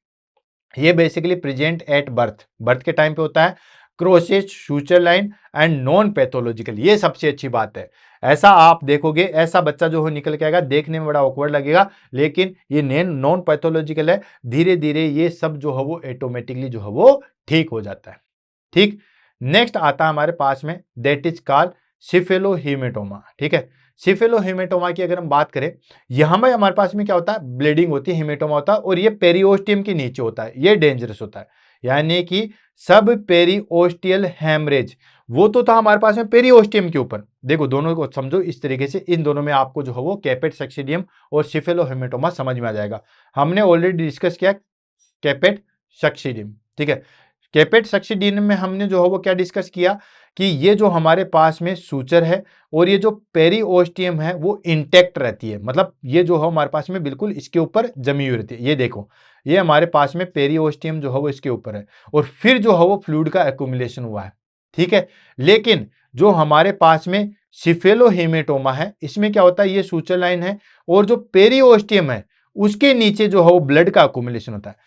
ये basically present at birth, birth के टाइम पे होता है। Crosses, suture line and non pathological, ये सबसे अच्छी बात है। ऐसा आप देखोगे, ऐसा बच्चा जो हो निकल के आएगा, देखने में बड़ा ऑकवर्ड लगेगा, लेकिन ये नॉन पैथोलॉजिकल है। धीरे धीरे ये सब जो है वो ऑटोमेटिकली जो है वो ठीक हो जाता है। ठीक, नेक्स्ट आता है हमारे पास में, दैट इज कॉल्ड सिफेलोहेमेटोमा। ठीक है, सिफेलोहेमेटोमा की अगर हम बात करें, यहां में हमारे पास में क्या होता है, ब्लीडिंग होती है, हेमेटोमा होता है और ये पेरियोस्टियम के नीचे होता है, ये डेंजरस होता है। यानी कि सब पेरियोस्टियल हेमरेज, वो तो था हमारे पास में पेरियोस्टियम के ऊपर। देखो दोनों को समझो इस तरीके से, इन दोनों में आपको जो है वो केपेट सक्सिडियम और सिफेलोहेमेटोमा समझ में आ जाएगा। हमने ऑलरेडी डिस्कस किया केपेट सक्सिडियम। ठीक है, केपेट सक्सिडियम में हमने जो है वो क्या डिस्कस किया कि ये जो हमारे पास में सूचर है और ये जो पेरियोस्टियम है वो इंटैक्ट रहती है, मतलब ये जो है हमारे पास में बिल्कुल इसके ऊपर जमी हुई रहती है। ये देखो, ये हमारे पास में पेरियोस्टियम जो है वो इसके ऊपर है और फिर जो है वो फ्लूइड का एक्यूमुलेशन हुआ है। ठीक है, लेकिन जो हमारे पास में सिफेलोहेमेटोमा है, इसमें क्या होता है, ये सूचर लाइन है और जो पेरियोस्टियम है उसके नीचे जो है वो ब्लड का एक्यूमुलेशन होता है।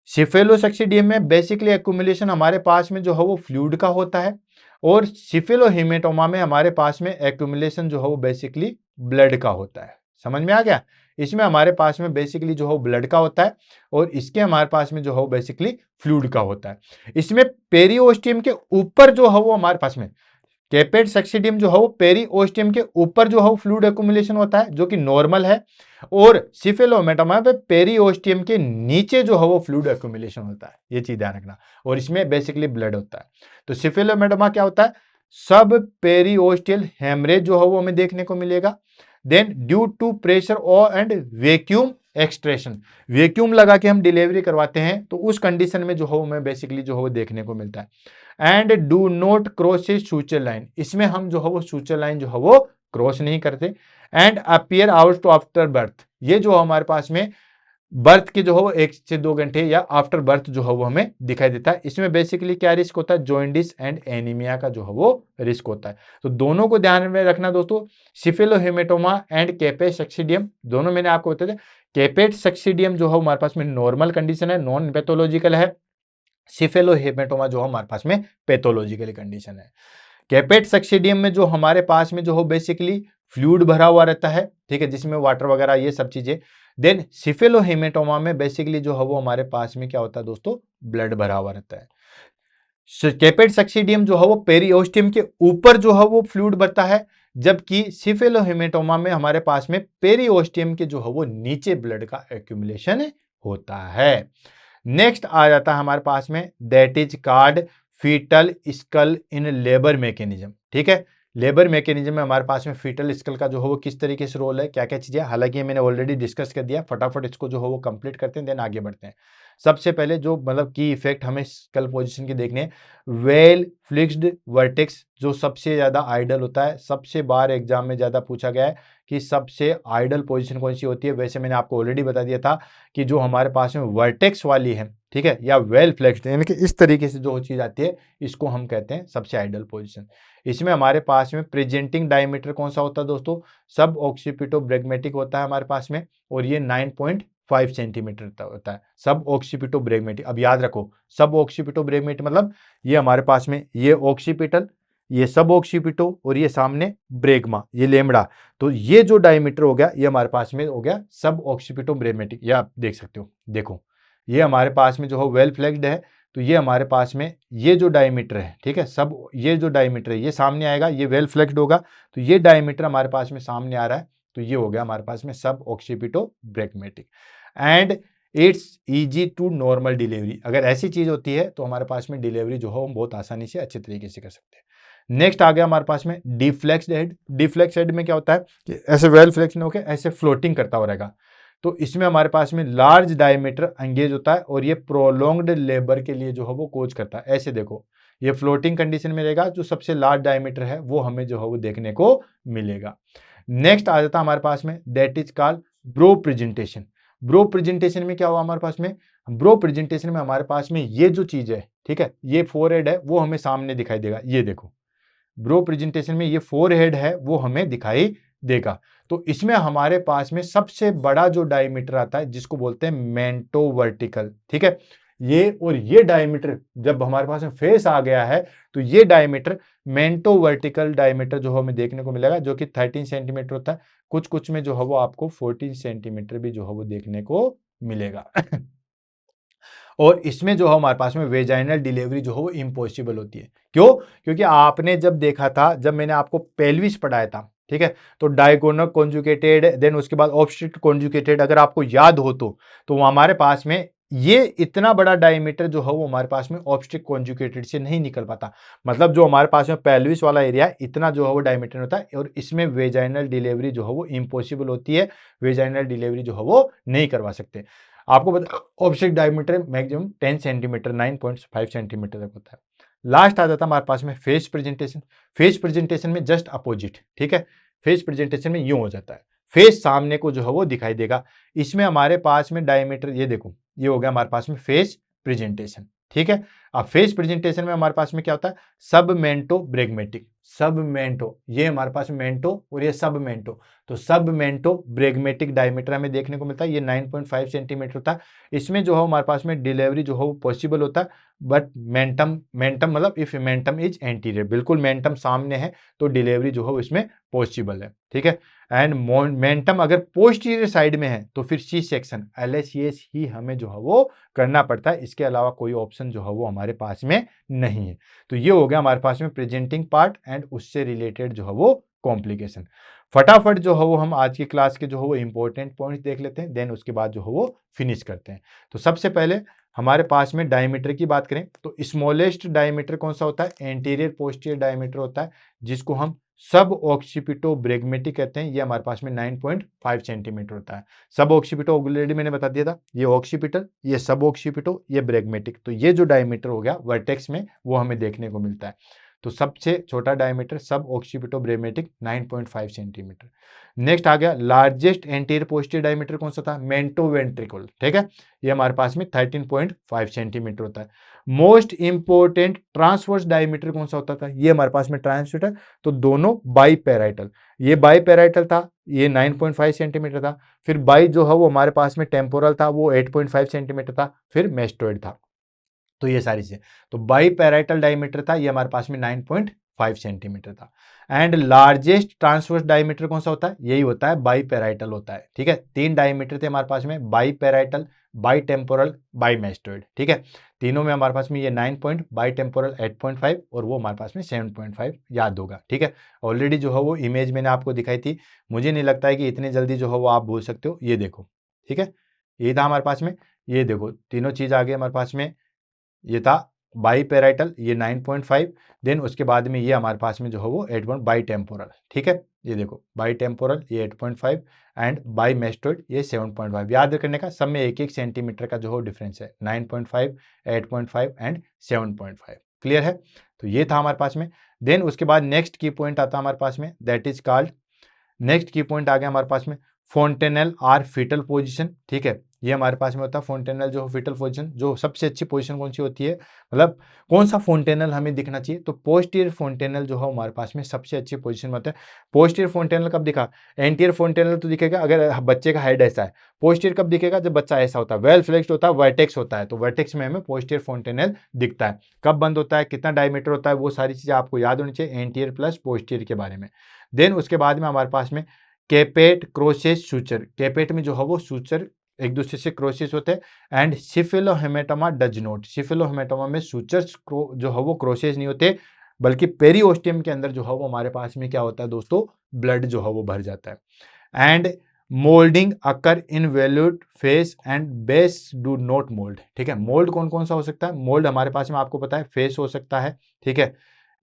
सिफेलोसक्सिडियम में बेसिकली एक्यूमुलेशन हमारे पास में जो है वो फ्लूइड का होता है और सिफेलोहेमेटोमा में हमारे पास में एक्यूमुलेशन जो है वो बेसिकली ब्लड का होता है। समझ में आ गया, इसमें हमारे पास में बेसिकली जो है ब्लड का होता है और इसके हमारे पास में जो है बेसिकली फ्लूइड का होता है। इसमें पेरियोस्टियम के ऊपर जो है वो हमारे पास में केपेट सक्सिडियम जो है वो पेरियोस्टियम के ऊपर जो है फ्लूइड एक्यूमुलेशन होता है जो कि नॉर्मल है, और सिफेलोमेटोमा पे पेरियोस्टियम के नीचे जो है वो फ्लूइड एक्यूमुलेशन होता है। ये चीज ध्यान रखना, और इसमें बेसिकली ब्लड होता है। तो सिफेलोमेटोमा क्या होता है, सब पेरियोस्टियल हेमरेज जो है वो हमें देखने को मिलेगा। देन ड्यू टू प्रेशर और एंड वैक्यूम एक्सट्रेशन, वैक्यूम लगा के हम डिलीवरी करवाते हैं तो उस कंडीशन में जो है हमें बेसिकली जो है वो देखने को मिलता है। And do not cross A suture line, इसमें हम जो है वो सूचर लाइन जो है वो क्रॉस नहीं करते। And appear out to after birth, ये जो हमारे पास में बर्थ के जो है वो 1 से 2 घंटे या आफ्टर बर्थ जो है वो हमें दिखाई देता है। इसमें बेसिकली क्या रिस्क होता है, जॉइंडिस एंड एनीमिया का जो है वो रिस्क होता है। तो दोनों को ध्यान में रखना दोस्तों, सिफिलोहेमेटोमा एंड केपेट सक्सिडियम, दोनों मैंने आपको बताया था। केपेट सक्सिडियम जो है हमारे पास में नॉर्मल कंडीशन है, नॉन पैथोलॉजिकल है। सिफिलोहेमेटोमा जो हमारे पास में पैथोलॉजिकल कंडीशन है। केपेट सक्सिडियम में जो हमारे पास में जो हो बेसिकली फ्लूइड भरा हुआ रहता है, ठीक है, जिसमें वाटर वगैरह ये सब चीजें। देन सिफेलोहेमेटोमा में बेसिकली जो है वो हमारे पास में क्या होता है दोस्तों, ब्लड भरा हुआ रहता है। कैपेट सक्सीडियम जो है वो पेरिओस्टियम के ऊपर जो है वो फ्लूइड भरता है, जबकि सिफेलोहेमेटोमा में हमारे पास में पेरिओस्टियम के जो है वो नीचे ब्लड का एक्यूमुलेशन होता है। नेक्स्ट आ जाता है हमारे पास में, that is called fetal skull in labour mechanism. ठीक है, लेबर मैकेनिज्म में हमारे पास में फीटल स्कल का जो है वो किस तरीके से रोल है, क्या क्या चीजें, हालांकि मैंने ऑलरेडी डिस्कस कर दिया, फटाफट इसको जो है वो कंप्लीट करते हैं, देन आगे बढ़ते हैं। सबसे पहले जो मतलब की इफेक्ट हमें स्कल पोजीशन के देखने हैं, वेल फ्लिक्स्ड वर्टेक्स जो सबसे ज्यादा आइडल होता है, सबसे बार एग्जाम में ज्यादा पूछा गया है कि सबसे आइडल पोजीशन कौन सी होती है। वैसे मैंने आपको ऑलरेडी बता दिया था कि जो हमारे पास में वर्टेक्स वाली है, ठीक है, या वेल फ्लेक्स्ड, यानी कि इस तरीके से जो चीज आती है इसको हम कहते हैं सबसे आइडल पोजीशन। इसमें हमारे पास में प्रेजेंटिंग डायमीटर कौन सा होता है दोस्तों, सब ऑक्सीपिटो ब्रेगमेटिक होता है हमारे पास में, और ये 9.5 सेंटीमीटर होता है सब ऑक्सीपिटो ब्रेगमेटिक। अब याद रखो, सब ऑक्सीपिटो ब्रेगमेटिक मतलब ये हमारे पास में ये ऑक्सीपिटल, ये सब ऑक्सीपिटो, और ये सामने ब्रेगमा, ये लेमड़ा। तो ये जो डायमीटर हो गया ये हमारे पास में हो गया सब ऑक्सीपिटो ब्रेगमेटिक। ये आप देख सकते हो, देखो ये हमारे पास में जो है वेल फ्लेक्स्ड है, तो ये हमारे पास में ये जो डायमीटर है, ठीक है, सब ये जो डायमीटर है ये सामने आएगा, ये वेल फ्लेक्स्ड होगा, तो ये डायमीटर हमारे पास में सामने आ रहा है, तो ये हो गया हमारे पास में सब occipito bregmatic. And it's easy to normal delivery, अगर ऐसी चीज होती है तो हमारे पास में डिलीवरी जो है हम बहुत आसानी से अच्छे तरीके से कर सकते हैं। नेक्स्ट आ गया हमारे पास में डिफ्लेक्स्ड हेड। डिफ्लेक्स हेड में क्या होता है कि ऐसे वेल फ्लेक्स नहीं होकर ऐसे फ्लोटिंग करता हो रहेगा, तो इसमें हमारे पास में लार्ज डायमीटर एंगेज होता है, और ये प्रोलॉन्ग्ड लेबर के लिए जो है वो कोज करता है। ऐसे देखो, ये फ्लोटिंग कंडीशन में रहेगा, जो सबसे लार्ज डायमीटर है वो हमें जो है वो देखने को मिलेगा। नेक्स्ट आ जाता है हमारे पास में, that is called brow presentation. Brow presentation में क्या हुआ हमारे पास में, ब्रो प्रेजेंटेशन में हमारे पास में ये जो चीज है, ठीक है, ये फोरहेड है वो हमें सामने दिखाई देगा। ये देखो, ब्रो प्रेजेंटेशन में ये फोरहेड है वो हमें दिखाई देगा। तो इसमें हमारे पास में सबसे बड़ा जो डायमीटर आता है जिसको बोलते हैं मेंटो वर्टिकल, ठीक है, ये और ये डायमीटर जब हमारे पास में फेस आ गया है, तो ये डायमीटर मेंटो वर्टिकल डायमीटर जो हमें देखने को मिलेगा, जो कि 13 सेंटीमीटर होता है। कुछ कुछ में जो है वो आपको 14 सेंटीमीटर भी जो है वो देखने को मिलेगा। और इसमें जो है हमारे पास में वेजाइनल डिलीवरी जो है वो इम्पॉसिबल होती है। क्यों? क्योंकि आपने जब देखा था, जब मैंने आपको पेल्विस पढ़ाया था, ठीक है, तो डायगोनल कॉन्जुगेटेड, देन उसके बाद ऑब्स्ट्रिक्ट कॉन्जुगेटेड, अगर आपको याद हो तो हमारे पास में ये इतना बड़ा डायमीटर जो है वो हमारे पास में ऑब्स्ट्रिक्ट कॉन्जुगेटेड से नहीं निकल पाता। मतलब जो हमारे पास में पेल्विस वाला एरिया इतना जो है वो डायमीटर होता है, और इसमें वेजाइनल डिलीवरी जो है वो इम्पॉसिबल होती है, वेजाइनल डिलीवरी जो है वो नहीं करवा सकते। आपको बता, object diameter maximum 10 centimetre 9.5 centimetre तक होता है। लास्ट आ जाता है हमारे पास में फेस प्रेजेंटेशन। फेस प्रेजेंटेशन में जस्ट अपोजिट, ठीक है, फेस प्रेजेंटेशन में यूं हो जाता है, फेस सामने को जो है वो दिखाई देगा। इसमें हमारे पास में डायमीटर, ये देखो, ये हो गया हमारे पास में फेस प्रेजेंटेशन, ठीक है। अब फेस प्रेजेंटेशन में हमारे पास में क्या होता है, सब मेंटो ब्रेगमेटिक, सब मेंटो, ये हमारे पास मेंटो और ये सब मेंटो, तो सब मेंटो ब्रेगमेटिक डायमीटर हमें देखने को मिलता है, ये 9.5 सेंटीमीटर होता है। इसमें जो है हमारे पास में डिलीवरी जो है वो पॉसिबल होता है, बट मेंटम मेंटम मतलब इफ मेंटम इज एंटीरियर, बिल्कुल मेंटम सामने है तो डिलीवरी जो है वो इसमें पॉसिबल है, ठीक है। एंड मेंटम अगर पोस्टीरियर साइड में है तो फिर सी सेक्शन LSCS ही हमें जो है वो करना पड़ता है, इसके अलावा कोई ऑप्शन जो है वो हमारे पास में नहीं है। तो ये हो गया हमारे पास में प्रेजेंटिंग पार्ट एंड उससे रिलेटेड जो है वो कॉम्प्लिकेशन। फटाफट जो है वो हम आज की क्लास के जो है वो इंपॉर्टेंट पॉइंट्स देख लेते हैं, देन उसके बाद जो है वो फिनिश करते हैं। तो सबसे पहले हमारे पास में डायमीटर की बात करें तो स्मॉलेस्ट डायमीटर कौन सा होता है, एंटीरियर पोस्टीरियर डायमीटर होता है, जिसको हम सब ऑक्सीपिटो ब्रेगमेटिक कहते हैं। ये हमारे पास में 9.5 सेंटीमीटर होता है। सब ऑक्सीपिटो ऑलरेडी मैंने बता दिया था, ये ऑक्सीपिटल, ये सब ऑक्सीपिटो, ये ब्रेगमेटिक, तो ये जो डायमीटर हो गया वर्टेक्स में वो हमें देखने को मिलता है। तो सबसे छोटा डायमीटर सब ऑक्सीपिटो ब्रेगमेटिक 9.5 सेंटीमीटर। नेक्स्ट आ गया लार्जेस्ट एंटीरियर पोस्टीरियर डायमीटर कौन सा था, मेंटो वेंट्रिकल, ठीक है, ये हमारे पास में 13.5 सेंटीमीटर होता है। मोस्ट इंपोर्टेंट ट्रांसवर्स डायमीटर कौन सा होता था, ये हमारे पास में ट्रांसमीटर, तो दोनों बाई पैराइटल, ये बाई पैराइटल था, ये 9.5 सेंटीमीटर था, फिर बाई जो है वो हमारे पास में टेम्पोरल था, वो 8.5 सेंटीमीटर था, फिर मेस्टोइड था। तो ये सारी चीजें, तो बाई पैराइटल डायमीटर था, ये हमारे पास में 9.5 5 सेंटीमीटर था। एंड लार्जेस्ट ट्रांसवर्स डायमीटर कौन सा होता है, यही होता है बाईपेराइटल होता है। ठीक है, 3 डायमीटर थे हमारे पास में, बाईपेराइटल, बाईटेम्पोरल, बाईमेस्टोइड। ठीक है, तीनों में हमारे पास में ये 9 पॉइंट, बाईटेम्पोरल 8.5 और वो हमारे पास में 7.5 याद होगा। ठीक है, ऑलरेडी जो है वो इमेज मैंने आपको दिखाई थी, मुझे नहीं लगता है कि इतनी जल्दी जो है वो आप भूल सकते हो। ये देखो, ठीक है, ये था हमारे पास में, ये देखो तीनों चीज आ गई हमारे पास में। ये था बाईपेराइटल, ये 9.5, देन उसके बाद में ये हमारे पास में जो है वो 8 बाईटेम्पोरल। ठीक है, ये देखो बाईटेम्पोरल ये 8.5 एंड बाईमेस्टोइड ये 7.5। याद करने का, सब में 1-1 सेंटीमीटर का जो है डिफरेंस है, 9.5, 8.5 एंड 7.5। क्लियर है, तो ये था हमारे पास में। देन उसके बाद नेक्स्ट की पॉइंट आता है हमारे पास में, दैट इज कॉल्ड, नेक्स्ट की पॉइंट आ गया हमारे पास में फोंटेनल आर फीटल पोजीशन। ठीक है, ये हमारे पास में होता है फोंटेनल जो फीटल पोजीशन, जो सबसे अच्छी पोजीशन कौन सी होती है, मतलब कौन सा फोंटेनल हमें दिखना चाहिए, तो पोस्टीरियर फोंटेनल जो है हमारे पास में सबसे अच्छी पोजीशन में होता है। पोस्टीरियर फोंटेनल कब दिखा, एंटीरियर फोंटेनल तो दिखेगा अगर बच्चे का हेड ऐसा है, पोस्टीरियर कब दिखेगा, जब बच्चा ऐसा होता है, वेल फ्लेक्स्ड होता है, वर्टेक्स होता है, तो वर्टेक्स में हमें पोस्टीरियर फोंटेनल दिखता है। कब बंद होता है, कितना डायमीटर होता है, वो सारी चीजें आपको याद होनी चाहिए एंटीरियर प्लस पोस्टीरियर के बारे में। देन उसके बाद में हमारे पास में केपेट क्रोसेस सूचर, केपेट में जो है वो सूचर एक दूसरे से क्रोसेस होते हैं एंड सिफिलोहेमेटोमा डज नॉट, सिफिलोहेमेटोमा में सूचर जो है वो क्रोसेस नहीं होते, बल्कि पेरिओस्टियम के अंदर जो है वो हमारे पास में क्या होता है दोस्तों, ब्लड जो है वो भर जाता है। And moulding occur in valued face and base do not mould. ठीक है, मोल्ड कौन कौन सा हो सकता है, मोल्ड हमारे पास में आपको पता है फेस हो सकता है, ठीक है,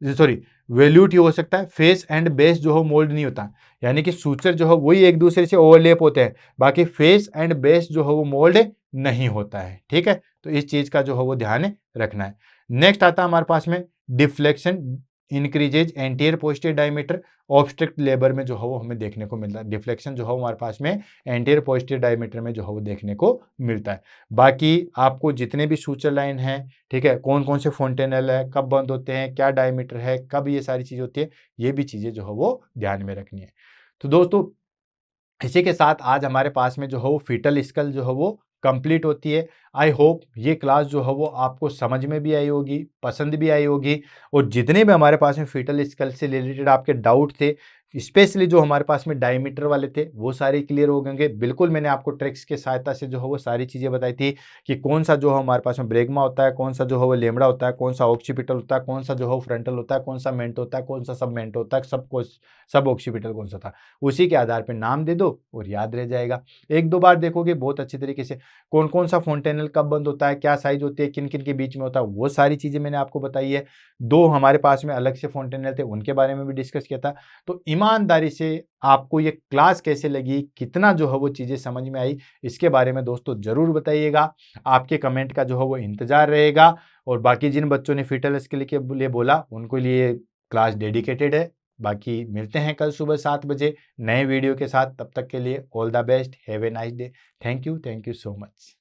सॉरी वेल्यूट ही हो सकता है, फेस एंड बेस जो हो मोल्ड नहीं होता, यानी कि सूचर जो है वही एक दूसरे से ओवरलेप होते हैं, बाकी फेस एंड बेस जो है वो मोल्ड नहीं होता है। ठीक है, तो इस चीज का जो है वो ध्यान रखना है। नेक्स्ट आता है हमारे पास में deflection increases anterior posterior diameter, obstruct labour में जो है वो हमें देखने को मिलता है, डिफ्लेक्शन जो है हमारे पास में एंटीरियर पोस्टीरियर डायमीटर में जो है वो देखने को मिलता है। बाकी आपको जितने भी सूचर लाइन है, ठीक है, कौन कौन से फोंटेनल है, कब बंद होते हैं, क्या डायमीटर है, कब ये सारी चीज होती है, ये भी चीजें जो है वो ध्यान में रखनी है। तो दोस्तों इसी के साथ आज हमारे पास में जो है वो फीटल स्कल जो है वो कंप्लीट होती है। आई होप ये क्लास जो है वो आपको समझ में भी आई होगी, पसंद भी आई होगी, और जितने भी हमारे पास में फीटल स्कल से रिलेटेड आपके डाउट थे, स्पेशली जो हमारे पास में डायमीटर वाले थे, वो सारे क्लियर हो गएंगे। बिल्कुल मैंने आपको ट्रिक्स के सहायता से जो है वो सारी चीज़ें बताई थी कि कौन सा जो है हमारे पास में ब्रेगमा होता है, कौन सा जो है वो लेमड़ा होता है, कौन सा ऑक्सीपिटल होता है, कौन सा जो है फ्रंटल होता है, कौन सा मेंट होता है, कौन सा सब मेंट होता है, सब ऑक्सीपिटल कौन सा था, उसी के आधार पर नाम दे दो और याद रह जाएगा। एक दो बार देखोगे बहुत अच्छी तरीके से, कौन कौन सा फोंटेनल कब बंद होता है, क्या साइज होती है, किन किन के बीच में होता है, वो सारी चीजें मैंने आपको बताई है। दो हमारे पास में अलग से फोंटेनल थे, उनके बारे में भी डिस्कस किया था। तो ईमानदारी से आपको ये क्लास कैसे लगी, कितना जो है वो चीजें समझ में आई, इसके बारे में दोस्तों जरूर बताइएगा। आपके कमेंट का जो है वो इंतजार रहेगा। और बाकी जिन बच्चों ने फीटल स्किल के लिए बोला, उनको लिए क्लास डेडिकेटेड है। बाकी मिलते हैं कल सुबह 7 बजे नए वीडियो के साथ, तब तक के लिए all the best, have a nice day, thank you so much.